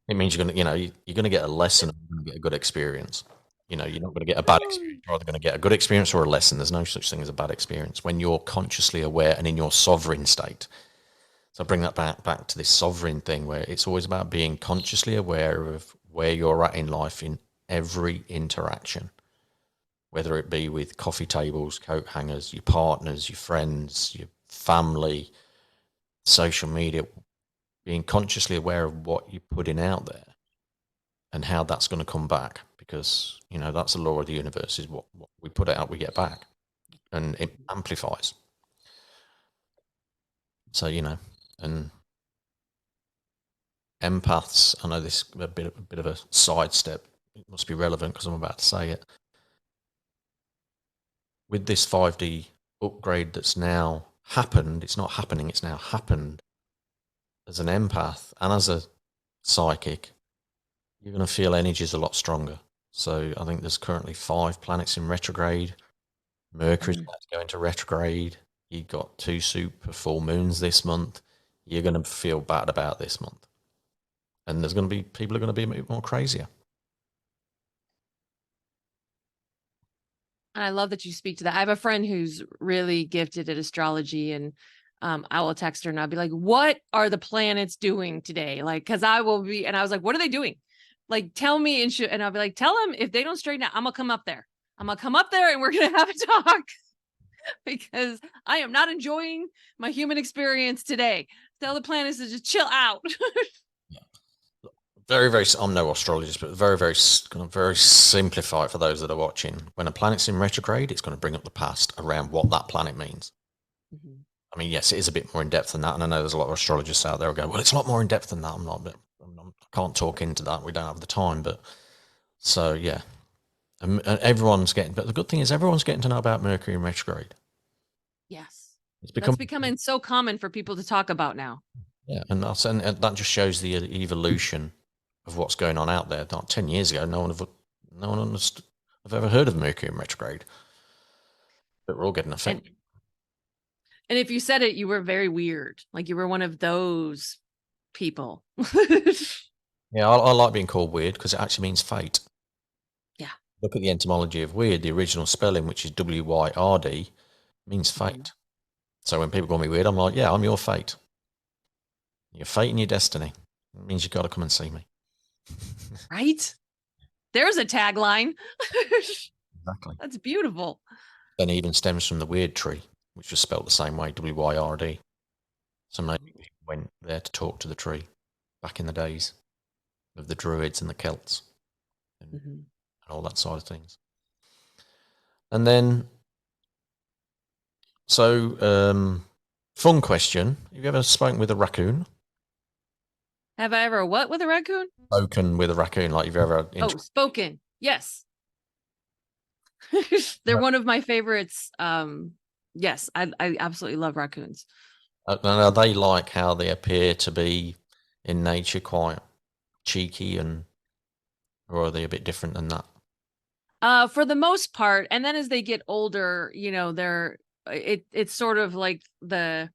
It means you're going to, you're going to get a lesson, and you're going to get a good experience. You're not going to get a bad experience. You're either going to get a good experience or a lesson. There's no such thing as a bad experience when you're consciously aware and in your sovereign state. So I bring that back to this sovereign thing, where it's always about being consciously aware of where you're at in life in every interaction, whether it be with coffee tables, coat hangers, your partners, your friends, your family, social media, being consciously aware of what you're putting out there and how that's going to come back, because that's the law of the universe, is what we put out, we get back, and it amplifies. So and empaths, I know this is a bit of a sidestep, it must be relevant because I'm about to say it. With this 5D upgrade that's now happened, it's not happening, it's now happened. As an empath and as a psychic, you're going to feel energies a lot stronger. So I think there's currently 5 planets in retrograde. Mercury's about to go into retrograde. You got 2 super full moons this month. You're going to feel bad about this month. And there's going to be people are going to be a bit more crazier.
And I love that you speak to that. I have a friend who's really gifted at astrology, and I will text her and I'll be like, what are the planets doing today? Like, cause I was like, what are they doing? Like, tell me. And I'll be like, tell them if they don't straighten out, I'm gonna come up there. I'm gonna come up there and we're going to have a talk because I am not enjoying my human experience today. Tell the planets to just chill out.
Very, very, I'm no astrologist, but very, very, kind of very simplified for those that are watching. When a planet's in retrograde, it's going to bring up the past around what that planet means.
Mm-hmm.
I mean, yes, it is a bit more in depth than that. And I know there's a lot of astrologists out there who go, well, it's a lot more in depth than that. I can't talk into that. We don't have the time. But so, yeah, and everyone's getting, but the good thing is everyone's getting to know about Mercury in retrograde.
Yes.
It's
becoming so common for people to talk about now.
Yeah. And that just shows the evolution of what's going on out there. Not 10 years ago, no one understood, have ever heard of Mercury in retrograde, but we're all getting affected.
And if you said it, you were very weird. Like you were one of those people.
Yeah, I like being called weird because it actually means fate.
Yeah.
Look at the etymology of weird. The original spelling, which is WYRD, means fate. So when people call me weird, I'm like, yeah, I'm your fate. Your fate and your destiny. It means you've got to come and see me.
Right? There's a tagline.
Exactly.
That's beautiful.
Then it even stems from the weird tree, which was spelled the same way, W-Y-R-D. So maybe people went there to talk to the tree back in the days of the Druids and the Celts and all that side of things. And then, so fun question. Have you ever spoken with a raccoon?
Have I ever what with a raccoon?
Spoken with a raccoon, like you've ever...
Oh, spoken. Yes. They're one of my favorites. Yes, I absolutely love raccoons.
And are they like how they appear to be in nature, quite cheeky, or are they a bit different than that?
For the most part, and then as they get older, it's sort of like the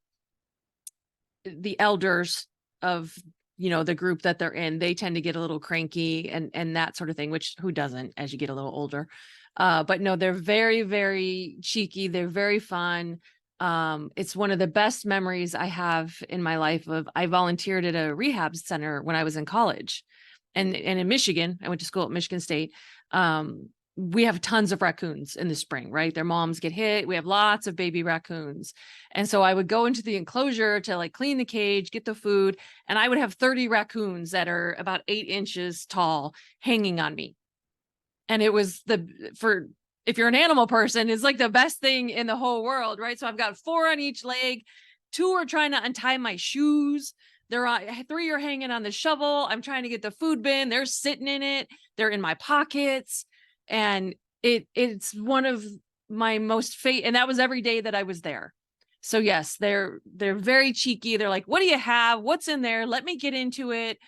elders of the group that they're in. They tend to get a little cranky and that sort of thing, which who doesn't as you get a little older. But no, they're very, very cheeky. They're very fun. It's one of the best memories I have in my life. I volunteered at a rehab center when I was in college, and in Michigan. I went to school at Michigan State. We have tons of raccoons in the spring, right? Their moms get hit. We have lots of baby raccoons. And so I would go into the enclosure to like clean the cage, get the food, and I would have 30 raccoons that are about 8 inches tall hanging on me. And it was if you're an animal person, it's like the best thing in the whole world, right? So I've got 4 on each leg. 2 are trying to untie my shoes. 3 are hanging on the shovel. I'm trying to get the food bin. They're sitting in it. They're in my pockets. And it's one of my most and that was every day that I was there. So yes, they're very cheeky. They're like, what do you have? What's in there? Let me get into it.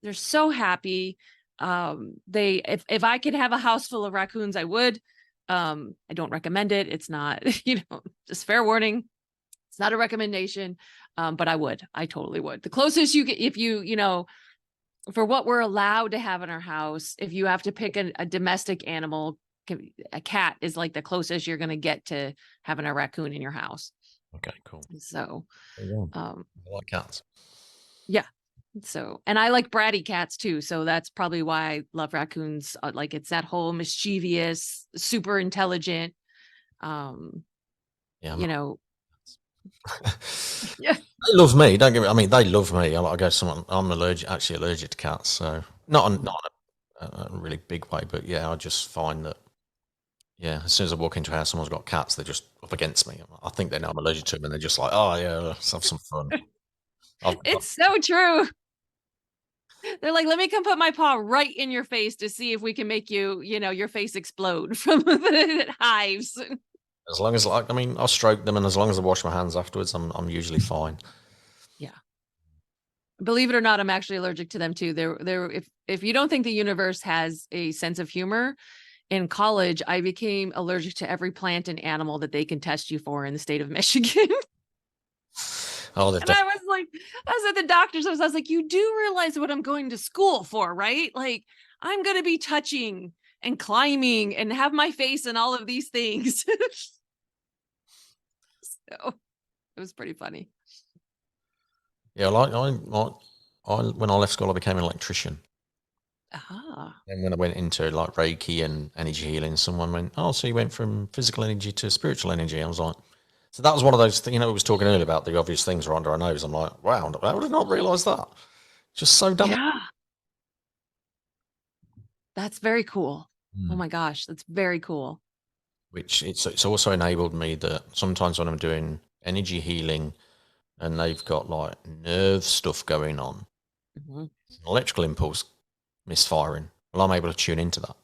They're so happy. If I could have a house full of raccoons, I would. I don't recommend it. It's not, just fair warning. It's not a recommendation. But I totally would. The closest you get, if for what we're allowed to have in our house, if you have to pick a domestic animal, a cat is like the closest you're going to get to having a raccoon in your house.
Okay, cool.
So,
I like cats.
Yeah. So, and I like bratty cats too. So that's probably why I love raccoons. Like it's that whole mischievous, super intelligent,
Yeah.
Yeah.
They love me. Don't get me. I mean, they love me. I guess I'm actually allergic to cats. So not in a really big way, but yeah, I just find that, yeah, as soon as I walk into a house, someone's got cats, they're just up against me. I think they know I'm allergic to them, and they're just like, oh yeah, let's have some fun.
It's so true. They're like, let me come put my paw right in your face to see if we can make your face explode from the hives.
As long as, I'll stroke them, and as long as I wash my hands afterwards, I'm usually fine.
Yeah. Believe it or not, I'm actually allergic to them too. If you don't think the universe has a sense of humor, in college, I became allergic to every plant and animal that they can test you for in the state of Michigan.
Oh,
and I was at the doctor's office. I was like, you do realize what I'm going to school for, right? Like, I'm going to be touching and climbing and have my face in all of these things. So it was pretty funny.
Yeah, when I left school, I became an electrician. And when I went into like Reiki and energy healing, someone went, oh, so you went from physical energy to spiritual energy. I was like, so that was one of those things, we was talking earlier about the obvious things are under our nose. I'm like, wow, I would have not realized that. Just so dumb.
Yeah. That's very cool. Oh my gosh, that's very cool.
Which it's also enabled me that sometimes when I'm doing energy healing and they've got like nerve stuff going on, an electrical impulse misfiring, well, I'm able to tune into that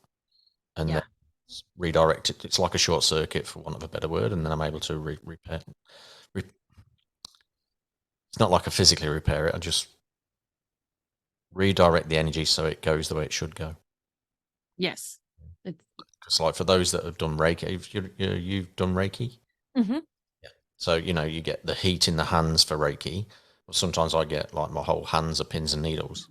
and then redirect it. It's like a short circuit, for want of a better word, and then I'm able to repair. It's not like I physically repair it. I just redirect the energy so it goes the way it should go.
Yes.
Because like for those that have done Reiki, you've done Reiki?
Mm-hmm.
Yeah. So, you get the heat in the hands for Reiki. But sometimes I get like my whole hands are pins and needles,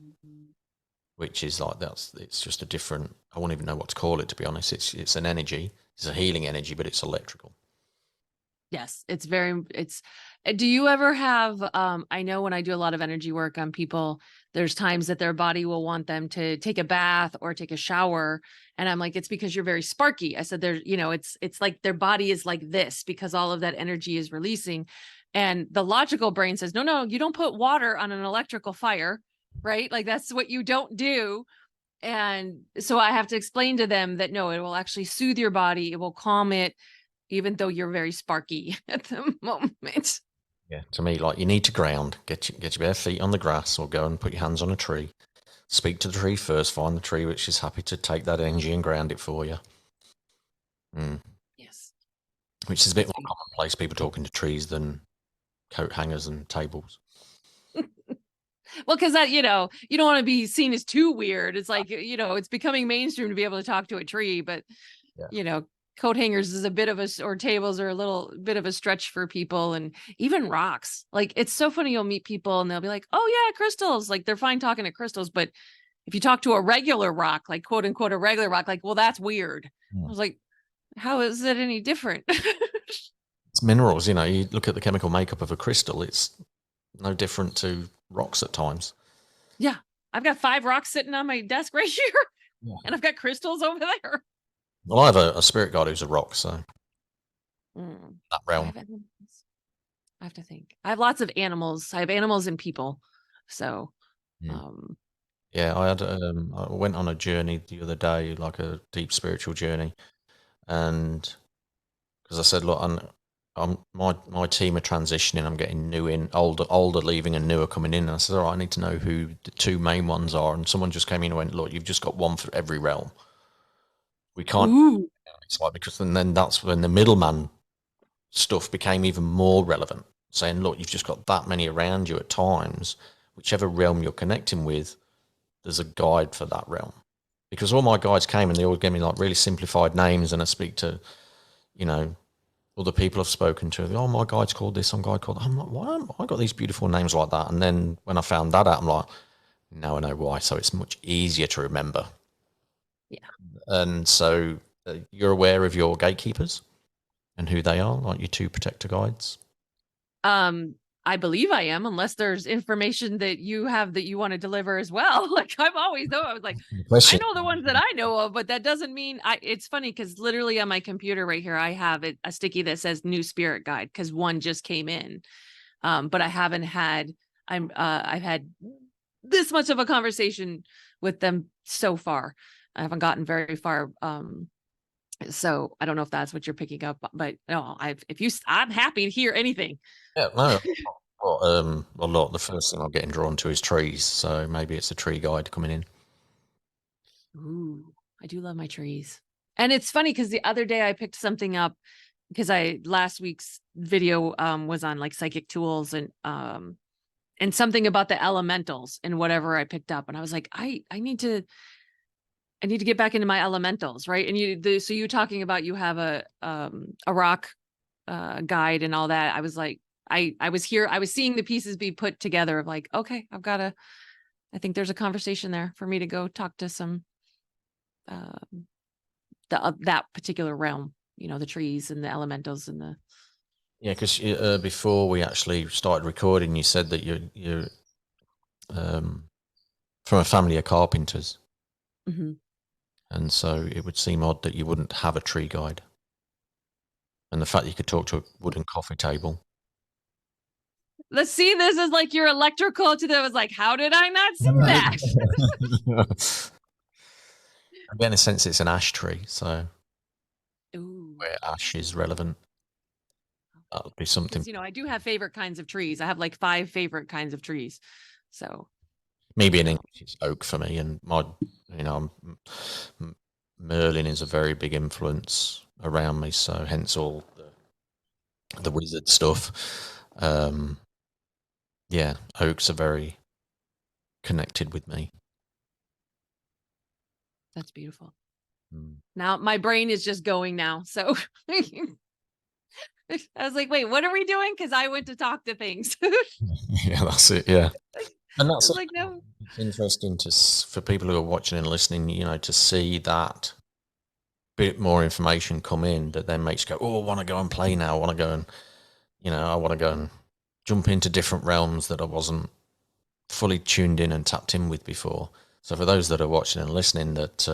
which is like, it's just a different, I won't even know what to call it, to be honest. It's an energy. It's a healing energy, but it's electrical.
Yes, it's very, do you ever have, I know when I do a lot of energy work on people, there's times that their body will want them to take a bath or take a shower. And I'm like, it's because you're very sparky. I said, there's, it's like their body is like this because all of that energy is releasing. And the logical brain says, no, no, you don't put water on an electrical fire, right? Like that's what you don't do. And so I have to explain to them that no, it will actually soothe your body. It will calm it, even though you're very sparky at the moment.
Yeah, to me, like you need to ground, get your bare feet on the grass, or go and put your hands on a tree. Speak to the tree first, find the tree which is happy to take that energy and ground it for you.
Yes.
Which is a bit more commonplace, people talking to trees than coat hangers and tables.
Well, because that, you don't want to be seen as too weird. It's like, it's becoming mainstream to be able to talk to a tree, but, coat hangers is a bit of or tables are a little bit of a stretch for people, and even rocks. Like, it's so funny. You'll meet people and they'll be like, oh yeah, crystals. Like they're fine talking to crystals. But if you talk to a regular rock, like quote unquote, a regular rock, like, well, that's weird. I was like, how is it any different?
It's minerals, you look at the chemical makeup of a crystal, it's no different to rocks at times.
Yeah. I've got 5 rocks sitting on my desk right here, and I've got crystals over there.
Well, I have a spirit guide who's a rock, so that realm.
I have to think. I have lots of animals. I have animals and people. So,
yeah, I went on a journey the other day, like a deep spiritual journey, and because I said, look, my team are transitioning. I'm getting new in, older leaving, and newer coming in. And I said, all right, I need to know who the 2 main ones are. And someone just came in and went, look, you've just got one for every realm. We can't.
Ooh.
It's like, because then that's when the middleman stuff became even more relevant. Saying, look, you've just got that many around you at times. Whichever realm you're connecting with, there's a guide for that realm. Because all my guides came and they always gave me like really simplified names, and I speak to, other people I've spoken to. Oh, my guide's called this, I'm guide called that. I'm like, why have I got these beautiful names like that? And then when I found that out, I'm like, now I know why. So it's much easier to remember.
Yeah.
And so you're aware of your gatekeepers and who they are, like your 2 protector guides?
I believe I am, unless there's information that you have that you want to deliver as well. Like I was like, I know the ones that I know of, but that doesn't mean it's funny because literally on my computer right here, I have a sticky that says new spirit guide because one just came in. But I haven't had, I've had this much of a conversation with them so far. I haven't gotten very far. So I don't know if that's what you're picking up, but no, I'm happy to hear anything.
Yeah, no. Well, look, the first thing I'm getting drawn to is trees, so maybe it's a tree guide coming in.
Ooh, I do love my trees. And it's funny because the other day I picked something up because last week's video was on like psychic tools and something about the elementals and whatever I picked up, and I was like, I need to get back into my elementals, right? And so you talking about you have a rock guide and all that. I was like, I was seeing the pieces be put together of like, okay, I think there's a conversation there for me to go talk to some that particular realm, the trees and the elementals and the.
Yeah, because before we actually started recording, you said that you're from a family of carpenters.
Mm-hmm.
And so it would seem odd that you wouldn't have a tree guide. And the fact that you could talk to a wooden coffee table.
Let's see, this is like your electrical to that was like, how did I not see that?
Again, in a sense, it's an ash tree, so
Ooh.
where ash is relevant. That would be something.
I do have favorite kinds of trees. I have like 5 favorite kinds of trees. So
maybe in English it's oak for me, and Merlin is a very big influence around me, so hence all the wizard stuff. Yeah, oaks are very connected with me.
That's beautiful. Now my brain is just going now. So I was like, wait, what are we doing? Because I went to talk to things.
Yeah, that's it. Yeah. And that's
like, no.
It's interesting for people who are watching and listening, to see that bit more information come in that then makes you go, oh, I want to go and play now. I want to go and, I want to go and jump into different realms that I wasn't fully tuned in and tapped in with before. So for those that are watching and listening that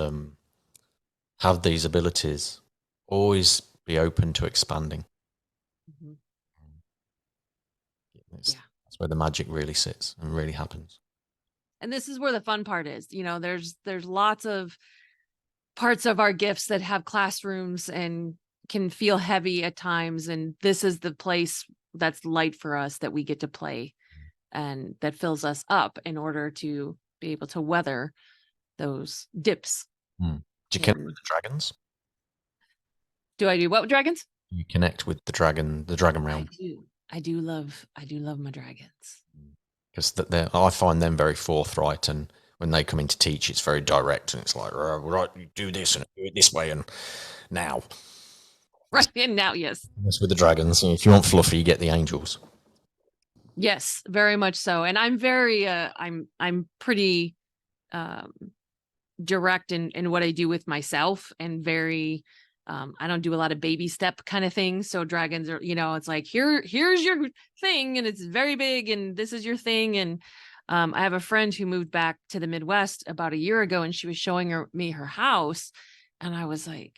have these abilities, always be open to expanding.
Mhm. Yeah.
That's where the magic really sits and really happens.
And this is where the fun part is. There's lots of parts of our gifts that have classrooms and can feel heavy at times. And this is the place that's light for us, that we get to play and that fills us up in order to be able to weather those dips.
Do you connect with the dragons?
Do I do what with dragons?
You connect with the dragon realm.
I do love my dragons.
Because I find them very forthright, and when they come in to teach, it's very direct, and it's like, right, you do this and do it this way, and now.
Right, and now, yes.
That's with the dragons. If you want fluffy, you get the angels.
Yes, very much so. And I'm very, I'm pretty direct in what I do with myself, and very, I don't do a lot of baby step kind of things. So dragons are, it's like, here's your thing, and it's very big, and this is your thing. And I have a friend who moved back to the Midwest about a year ago, and she was showing me her house. And I was like,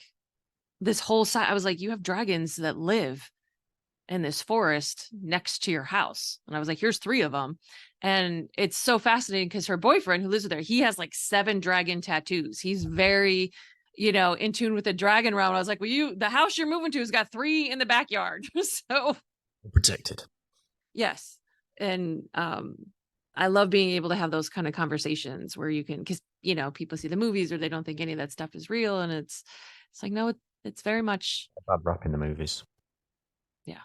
this whole side, I was like, you have dragons that live in this forest next to your house. And I was like, here's 3 of them. And it's so fascinating because her boyfriend who lives with her, he has like 7 dragon tattoos. He's very, in tune with the dragon realm. I was like, well, the house you're moving to has got 3 in the backyard. So
Protected.
yes. And I love being able to have those kind of conversations where you can, because, people see the movies or they don't think any of that stuff is real. And it's like, no, it's very much
a bad rap in the movies.
Yeah.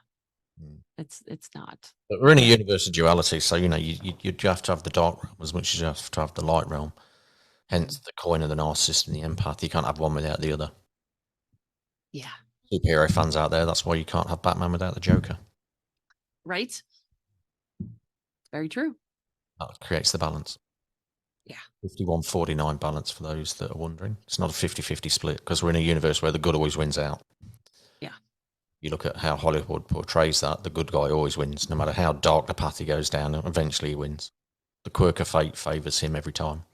It's not.
But we're in a universe of duality, so you have to have the dark realm as much as you have to have the light realm. Hence the coin of the narcissist and the empath. You can't have one without the other.
Yeah.
Superhero fans out there, that's why you can't have Batman without the Joker.
Right. Very true.
That creates the balance.
Yeah.
51-49 balance for those that are wondering. It's not a 50-50 split because we're in a universe where the good always wins out.
Yeah.
You look at how Hollywood portrays that, the good guy always wins. No matter how dark the path he goes down, eventually he wins. The quirk of fate favours him every time.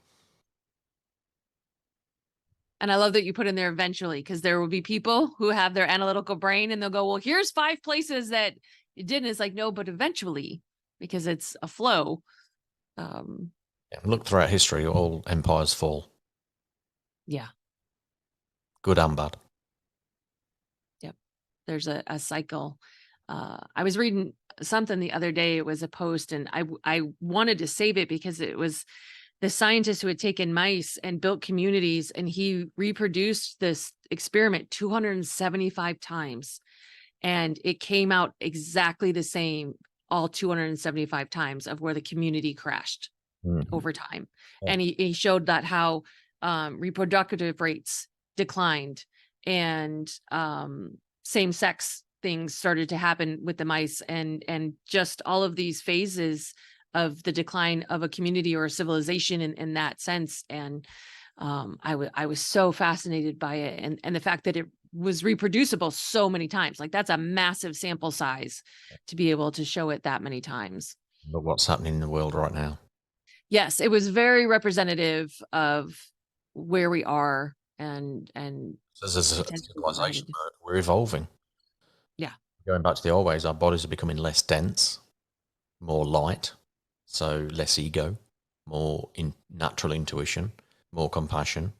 And I love that you put in there eventually, because there will be people who have their analytical brain and they'll go, well, here's 5 places that it did. And it's like, no, but eventually, because it's a flow.
Look throughout history, all empires fall.
Yeah.
Good and bad.
Yep. There's a cycle. I was reading something the other day. It was a post, and I wanted to save it because it was the scientist who had taken mice and built communities, and he reproduced this experiment 275 times, and it came out exactly the same all 275 times of where the community crashed over time. Yeah. And he showed that how reproductive rates declined, and same-sex things started to happen with the mice, and just all of these phases of the decline of a community or a civilization in that sense. And I was so fascinated by it, and the fact that it was reproducible so many times. Like, that's a massive sample size to be able to show it that many times.
But what's happening in the world right now?
Yes, it was very representative of where we are, and
so as a civilization, we're evolving.
Yeah.
Going back to the old ways, our bodies are becoming less dense, more light, so less ego, more natural intuition, more compassion.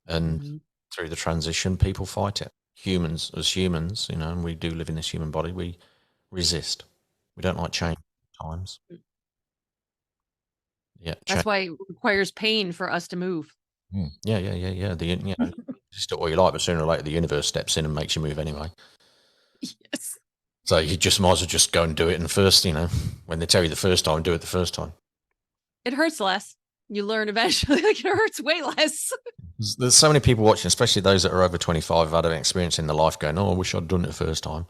And through the transition, people fight it. Humans, and we do live in this human body, we resist. We don't like change at times. Yeah,
that's why it requires pain for us to move.
Yeah. Just do what you like, but sooner or later the universe steps in and makes you move anyway.
Yes.
So you just might as well just go and do it in the first, when they tell you the first time, do it the first time.
It hurts less. You learn eventually, like, it hurts way less.
There's so many people watching, especially those that are over 25, have had an experience in their life going, oh, I wish I'd done it the first time.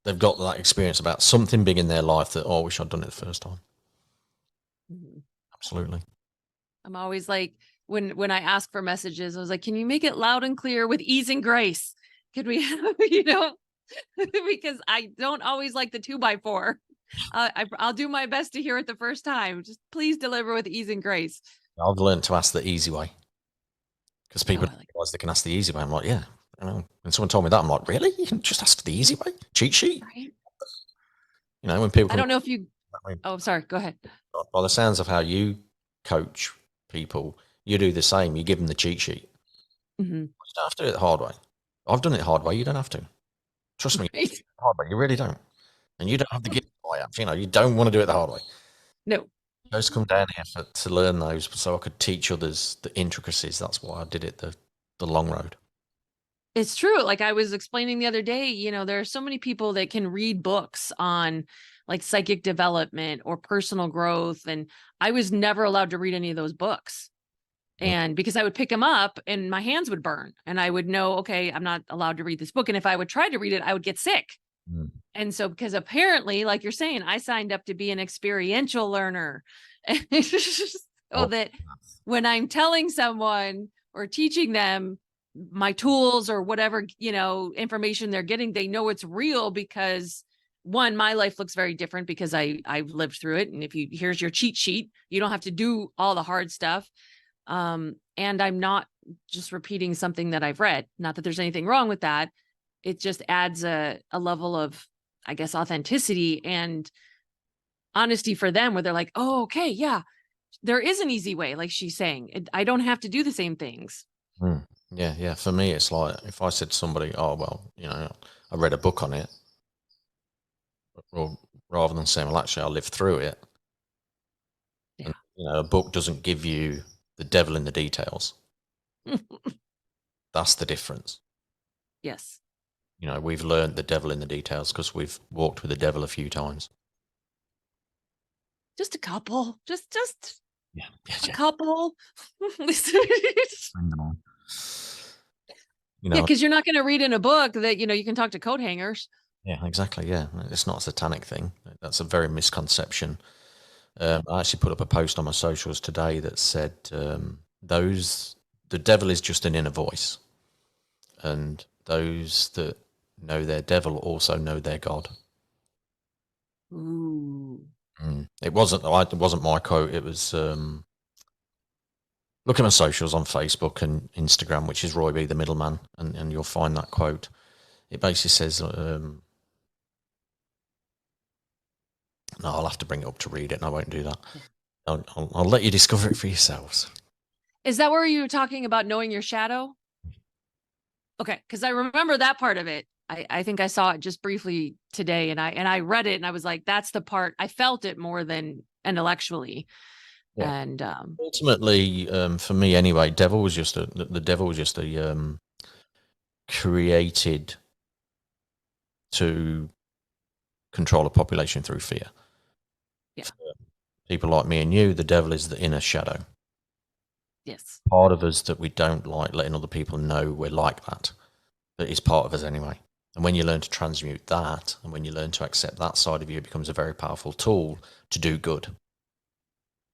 They've got that experience about something big in their life that, oh, I wish I'd done it the first time. Absolutely.
I'm always like, when I ask for messages, I was like, can you make it loud and clear with ease and grace? Could we have, because I don't always like the 2x4. I'll do my best to hear it the first time. Just please deliver with ease and grace.
I've learned to ask the easy way because people
I like
realize they can ask the easy way. I'm like, yeah. When someone told me that, I'm like, really? You can just ask the easy way? Cheat sheet?
right?
When people
I don't know if you. Oh, sorry. Go ahead.
By the sounds of how you coach people, you do the same. You give them the cheat sheet.
Mm-hmm.
You don't have to do it the hard way. I've done it the hard way. You don't have to. Trust me,
Right?
the hard way. You really don't. And you don't have to get it. You don't want to do it the hard way.
No.
I just come down here to learn those so I could teach others the intricacies. That's why I did it the long road.
It's true. Like I was explaining the other day, there are so many people that can read books on like psychic development or personal growth. And I was never allowed to read any of those books. And because I would pick them up and my hands would burn and I would know, okay, I'm not allowed to read this book. And if I would try to read it, I would get sick.
Mm.
And so, because apparently, like you're saying, I signed up to be an experiential learner. So that when I'm telling someone or teaching them my tools or whatever, information they're getting, they know it's real because one, my life looks very different because I've lived through it. And here's your cheat sheet, you don't have to do all the hard stuff. And I'm not just repeating something that I've read. Not that there's anything wrong with that. It just adds a level of, I guess, authenticity and honesty for them where they're like, oh, okay, yeah, there is an easy way. Like she's saying, I don't have to do the same things.
Mm. Yeah. For me, it's like if I said to somebody, oh, well, I read a book on it, or rather than saying, well, actually, I lived through it.
Yeah.
And, a book doesn't give you the devil in the details. That's the difference.
Yes.
We've learned the devil in the details because we've walked with the devil a few times.
Just a couple. Just
a
couple.
Yeah,
because you're not going to read in a book that, you can talk to coat hangers.
Yeah, exactly. Yeah. It's not a satanic thing. That's a very misconception. I actually put up a post on my socials today that said the devil is just an inner voice. And those that know their devil also know their God.
Ooh.
It wasn't my quote. It was look at my socials on Facebook and Instagram, which is RoyB the middleman, and you'll find that quote. It basically says, no, I'll have to bring it up to read it, and I won't do that. I'll let you discover it for yourselves.
Is that where you were talking about knowing your shadow? Okay, because I remember that part of it. I think I saw it just briefly today, and I read it, and I was like, that's the part I felt it more than intellectually. Yeah. And
ultimately, for me anyway, the devil was just a created to control a population through fear.
Yeah.
For people like me and you, the devil is the inner shadow.
Yes.
Part of us that we don't like letting other people know we're like that. That is part of us anyway. And when you learn to transmute that, and when you learn to accept that side of you, it becomes a very powerful tool to do good.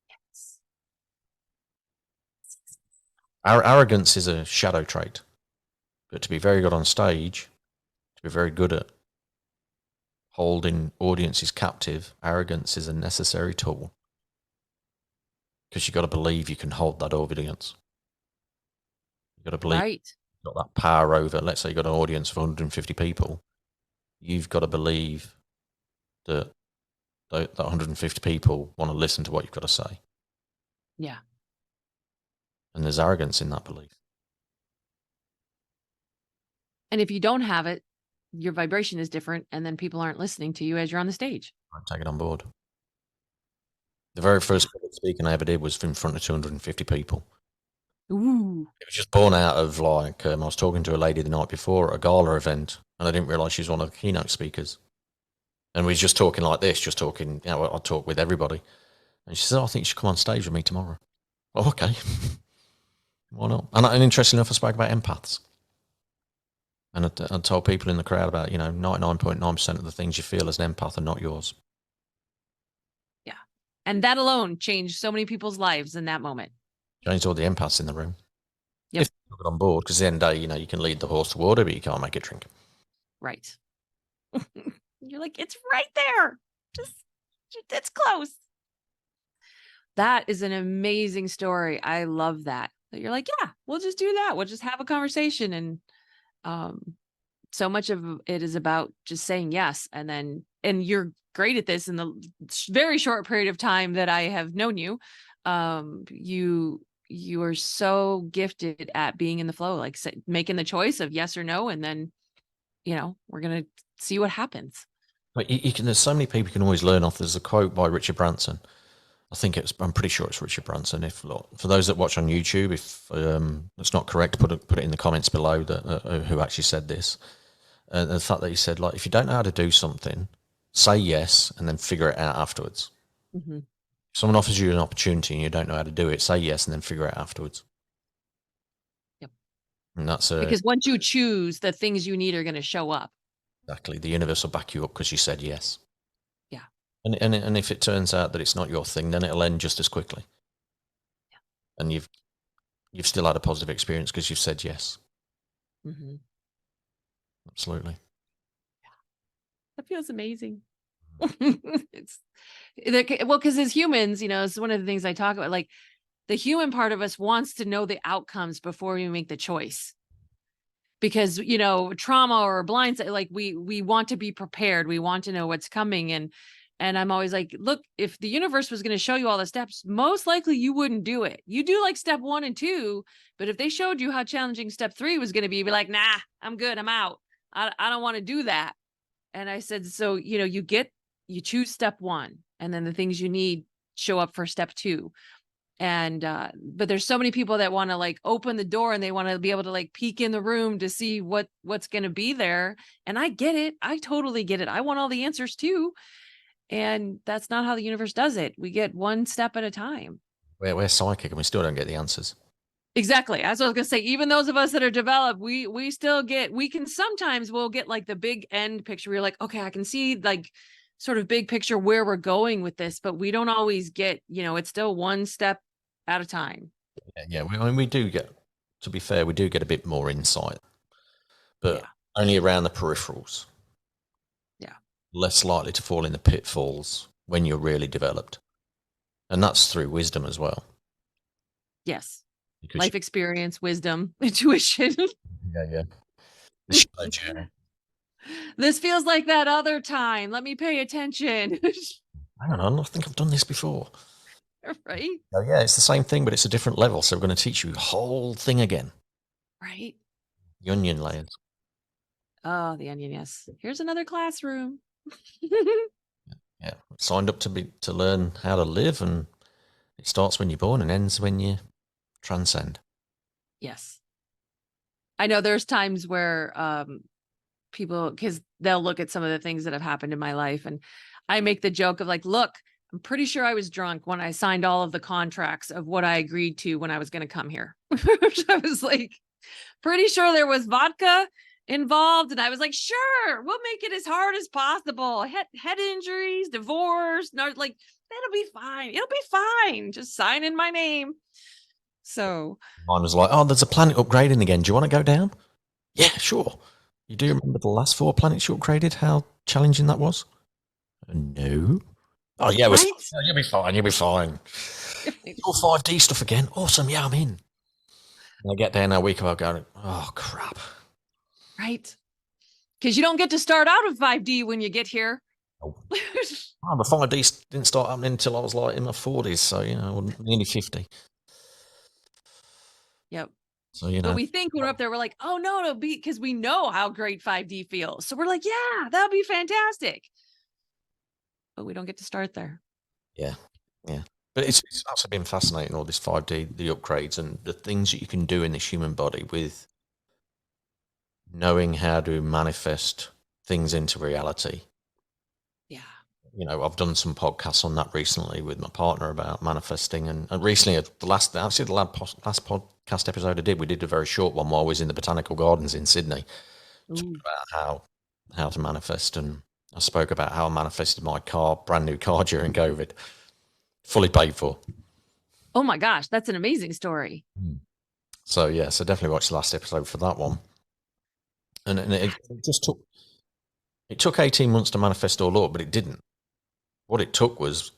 Yes.
Our arrogance is a shadow trait. But to be very good on stage, to be very good at holding audiences captive, arrogance is a necessary tool. Because you've got to believe you can hold that audience. You've got to believe you've got that power over, let's say you've got an audience of 150 people. You've got to believe that 150 people want to listen to what you've got to say.
Yeah.
And there's arrogance in that belief.
And if you don't have it, your vibration is different, and then people aren't listening to you as you're on the stage.
I take it on board. The very first public speaking I ever did was in front of 250 people.
Ooh.
It was just born out of I was talking to a lady the night before at a gala event, and I didn't realise she was one of the keynote speakers. And we were just talking like this, I talk with everybody. And she said, I think you should come on stage with me tomorrow. Oh, okay. Why not? And interestingly enough, I spoke about empaths. And I told people in the crowd about, 99.9% of the things you feel as an empath are not yours.
Yeah. And that alone changed so many people's lives in that moment.
Changed all the empaths in the room.
Yep.
If you took it on board, because at the end of the day, you know, you can lead the horse to water, but you can't make it drink.
Right. You're like, it's right there. It's close. That is an amazing story. I love that. That you're like, yeah, we'll just do that. We'll just have a conversation. And so much of it is about just saying yes. And you're great at this in the very short period of time that I have known you. You are so gifted at being in the flow, like making the choice of yes or no. And then, we're going to see what happens.
But there's so many people you can always learn off. There's a quote by Richard Branson. I'm pretty sure it's Richard Branson. If for those that watch on YouTube, if it's not correct, put it in the comments below who actually said this. The fact that he said, like, if you don't know how to do something, say yes and then figure it out afterwards.
Mm-hmm.
If someone offers you an opportunity and you don't know how to do it, say yes and then figure it out afterwards.
Yep.
And that's
because once you choose, the things you need are going to show up. Exactly.
The universe will back you up because you said yes.
Yeah.
And if it turns out that it's not your thing, then it'll end just as quickly.
Yeah.
And you've still had a positive experience because you've said yes.
Mm-hmm.
Absolutely.
Yeah. That feels amazing. Because as humans, it's one of the things I talk about, like the human part of us wants to know the outcomes before we make the choice. Because, trauma or blindsight, like we want to be prepared. We want to know what's coming. And I'm always like, look, if the universe was going to show you all the steps, most likely you wouldn't do it. You do like step 1 and 2, but if they showed you how challenging step 3 was going to be like, nah, I'm good. I'm out. I don't want to do that. And I said, so, you choose step 1 and then the things you need show up for step 2. And, but there's so many people that want to like open the door and they want to be able to like peek in the room to see what's going to be there. And I get it. I totally get it. I want all the answers too. And that's not how the universe does it. We get one step at a time.
We're psychic and we still don't get the answers.
Exactly. That's what I was going to say. Even those of us that are developed, we can sometimes we'll get like the big end picture. We're like, okay, I can see like sort of big picture where we're going with this, but we don't always get, it's still one step at a time.
Yeah. We do get, to be fair, we do get a bit more insight, but only around the peripherals.
Yeah.
Less likely to fall in the pitfalls when you're really developed. And that's through wisdom as well.
Yes. Because life experience, wisdom, intuition.
Yeah. The shadow journey.
This feels like that other time. Let me pay attention.
Hang on, I think I've done this before.
Right?
Oh, yeah, it's the same thing, but it's a different level. So we're going to teach you the whole thing again.
Right.
The onion layers.
Oh, the onion, yes. Here's another classroom.
Yeah. Signed up to learn how to live, and it starts when you're born and ends when you transcend.
Yes. I know there's times where people, because they'll look at some of the things that have happened in my life, and I make the joke of like, look, I'm pretty sure I was drunk when I signed all of the contracts of what I agreed to when I was going to come here. I was like, pretty sure there was vodka involved. And I was like, sure, we'll make it as hard as possible. Head injuries, divorce, like, that'll be fine. It'll be fine. Just sign in my name. So
mine was like, oh, there's a planet upgrading again. Do you want to go down? Yeah, sure. You do remember the last 4 planets you upgraded, how challenging that was? No. Oh, yeah, right? You'll be fine. You'll be fine. Your 5D stuff again. Awesome. Yeah, I'm in. And I get there now a week ago going, oh, crap.
Right. Because you don't get to start out with 5D when you get here.
Oh. The 5D didn't start happening until I was like in my 40s. So, nearly 50.
Yep.
So,
But we think when we're up there, we're like, oh, no, it'll be because we know how great 5D feels. So we're like, yeah, that'll be fantastic. But we don't get to start there.
Yeah. But it's also been fascinating, all this 5D, the upgrades and the things that you can do in this human body with knowing how to manifest things into reality.
Yeah.
I've done some podcasts on that recently with my partner about manifesting. And recently, the last podcast episode I did, we did a very short one while I was in the Botanical Gardens in Sydney. Talking about how to manifest. And I spoke about how I manifested my brand new car during COVID. Fully paid for.
Oh my gosh, that's an amazing story.
So yeah, so definitely watch the last episode for that one. And it just took 18 months to manifest all up, but it didn't. What it took was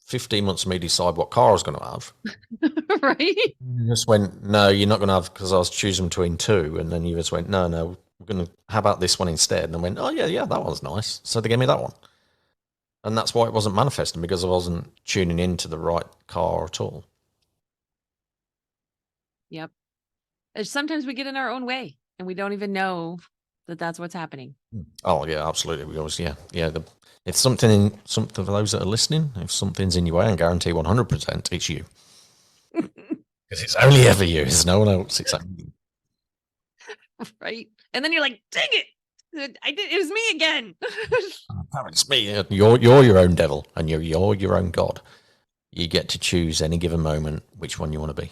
15 months for me to decide what car I was going to have.
Right?
You just went, no, you're not going to have, because I was choosing between two, and then you just went, no, we're going to, how about this one instead? And I went, oh yeah, that one's nice. So they gave me that one. And that's why it wasn't manifesting, because I wasn't tuning into the right car at all.
Yep. Sometimes we get in our own way and we don't even know that that's what's happening.
Oh yeah, absolutely. We always, yeah. If something for those that are listening, if something's in your way, I guarantee 100% it's you. Because it's only ever you. There's no one else. It's only you.
Right. And then you're like, dang it. It was me again.
It's me. You're your own devil, and you're your own god. You get to choose any given moment which one you want to be.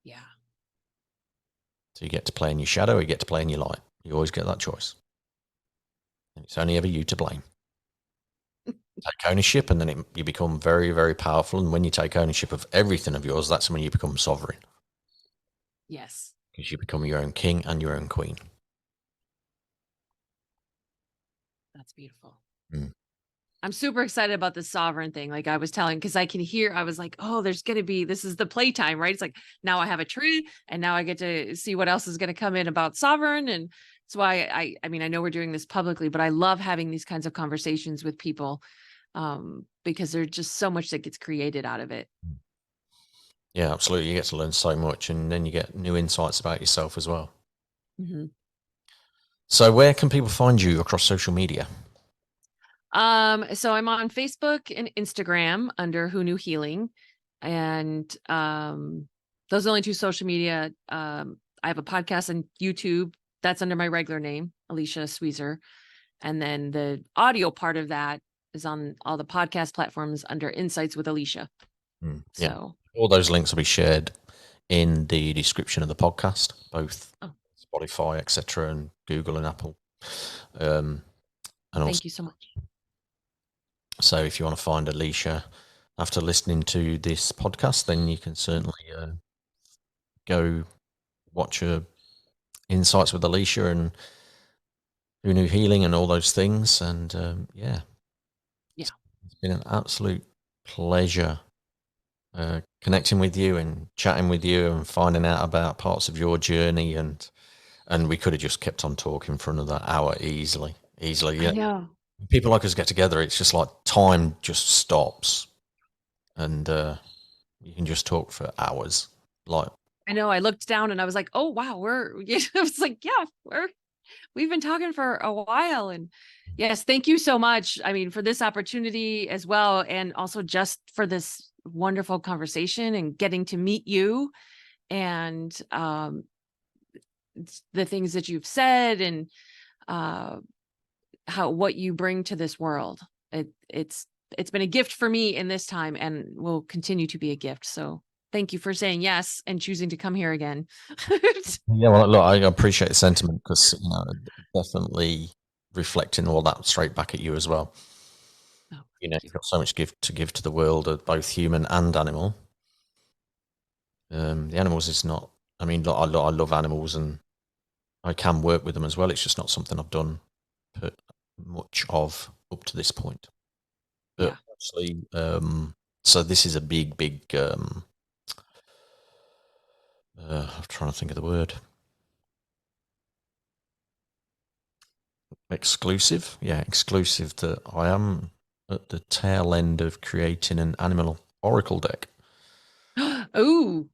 Yeah.
So you get to play in your shadow, you get to play in your light. You always get that choice. And it's only ever you to blame. Take ownership, and then you become very, very powerful. And when you take ownership of everything of yours, that's when you become sovereign.
Yes.
Because you become your own king and your own queen.
That's beautiful.
Mm.
I'm super excited about the sovereign thing. Like I was telling, because I can hear, I was like, oh, there's going to be, this is the playtime, right? It's like, now I have a tree and now I get to see what else is going to come in about sovereign. And that's why I mean, I know we're doing this publicly, but I love having these kinds of conversations with people because there's just so much that gets created out of it.
Yeah, absolutely. You get to learn so much, and then you get new insights about yourself as well.
Mm-hmm.
So where can people find you across social media?
So I'm on Facebook and Instagram under Who Knew Healing. And those are the only two social media. I have a podcast on YouTube that's under my regular name, Alicia Sweezer. And then the audio part of that is on all the podcast platforms under Insights with Alicia.
Yeah.
So
all those links will be shared in the description of the podcast, both Spotify, etc., and Google and Apple. And
thank you so much.
So if you want to find Alicia after listening to this podcast, then you can certainly go watch her Insights with Alicia and Who Knew Healing and all those things. And yeah, it's been an absolute pleasure connecting with you and chatting with you and finding out about parts of your journey. And we could have just kept on talking for another hour easily. Yeah.
I know.
People like us get together, it's just like time just stops, and you can just talk for hours. Like,
I know. I looked down and I was like, "Oh wow, I was like, yeah, we've been talking for a while." And yes, thank you so much. I mean, for this opportunity as well, and also just for this wonderful conversation and getting to meet you, and the things that you've said and what you bring to this world. It's been a gift for me in this time and will continue to be a gift. So thank you for saying yes and choosing to come here again.
yeah, well, look, I appreciate the sentiment, because definitely reflecting all that straight back at you as well. You've got so much to give to the world, both human and animal. The animals is not. I mean, I love animals and I can work with them as well. It's just not something I've done much of up to this point. But actually, so this is a big I'm trying to think of the word. Exclusive that I am at the tail end of creating an animal oracle deck.
Oh,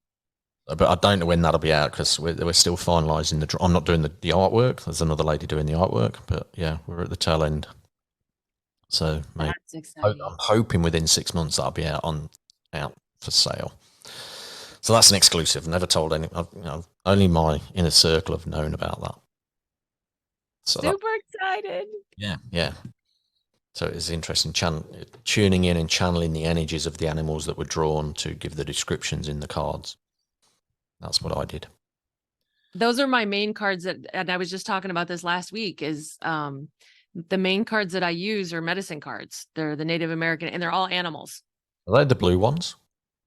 but I don't know when that'll be out, because we're still finalizing I'm not doing the artwork. There's another lady doing the artwork, but yeah, we're at the tail end. So maybe
that's exciting.
I'm hoping within 6 months that'll be out for sale. So that's an exclusive. Never told anyone. Only my inner circle have known about that. So
super excited.
Yeah. So it's interesting tuning in and channeling the energies of the animals that were drawn to give the descriptions in the cards. That's what I did.
Those are my main cards and I was just talking about this last week, is the main cards that I use are medicine cards. They're the Native American, and they're all animals.
Are they the blue ones?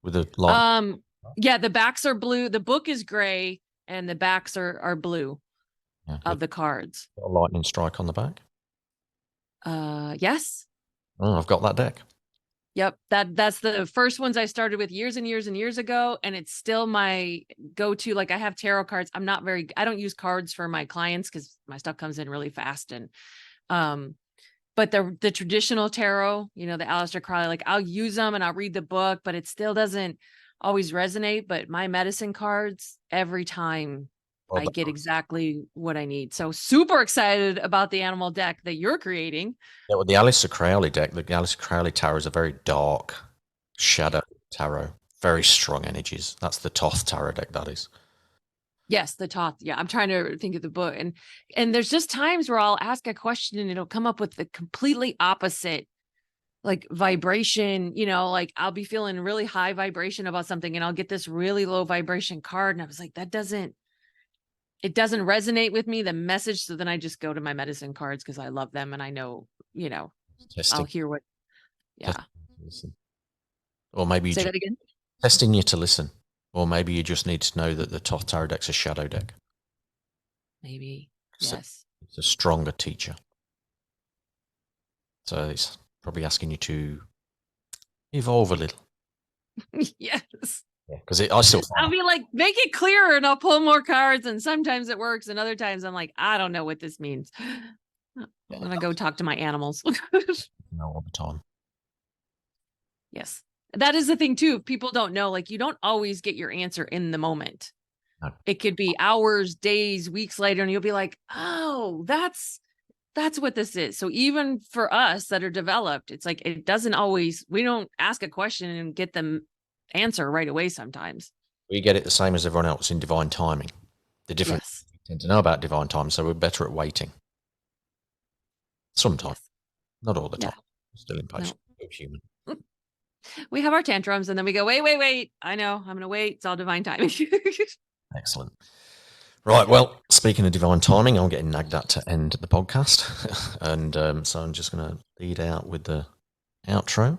with a light?
Yeah, the backs are blue. The book is gray and the backs are blue of the cards.
Got a lightning strike on the back.
Yes.
Oh, I've got that deck.
Yep. That's the first ones I started with years and years and years ago. And it's still my go-to. Like I have tarot cards. I don't use cards for my clients because my stuff comes in really fast. And but the traditional tarot, the Aleister Crowley, like I'll use them and I'll read the book, but it still doesn't always resonate. But my medicine cards, every time I get exactly what I need. So super excited about the animal deck that you're creating.
Yeah, well, the Aleister Crowley deck, the Aleister Crowley tarot is a very dark shadow tarot, very strong energies. That's the Thoth tarot deck, that is.
Yes, the Thoth. Yeah, I'm trying to think of the book. And there's just times where I'll ask a question and it'll come up with the completely opposite like vibration, like I'll be feeling really high vibration about something and I'll get this really low vibration card. And I was like, it doesn't resonate with me, the message. So then I just go to my medicine cards because I love them. And I know, I'll hear what, yeah.
Or maybe
say that again.
Testing you to listen. Or maybe you just need to know that the Thoth tarot deck's a shadow deck.
Maybe. Yes.
It's a stronger teacher. So it's probably asking you to evolve a little.
Yes.
Yeah, because I still
I'll be like, make it clearer and I'll pull more cards. And sometimes it works. And other times I'm like, I don't know what this means. I'm going to go talk to my animals.
No, all the time.
Yes. That is the thing too. People don't know, like you don't always get your answer in the moment.
No.
It could be hours, days, weeks later, and you'll be like, oh, that's what this is. So even for us that are developed, it's like, we don't ask a question and get the answer right away. Sometimes
we get it the same as everyone else in divine timing. The difference we tend to know about divine time, so we're better at waiting. Sometimes, not all the time. Still impatient. No. Human.
We have our tantrums and then we go, wait. I know I'm going to wait. It's all divine timing.
Excellent. Right. Well, speaking of divine timing, I'm getting nagged at to end the podcast. And so I'm just going to lead out with the outro.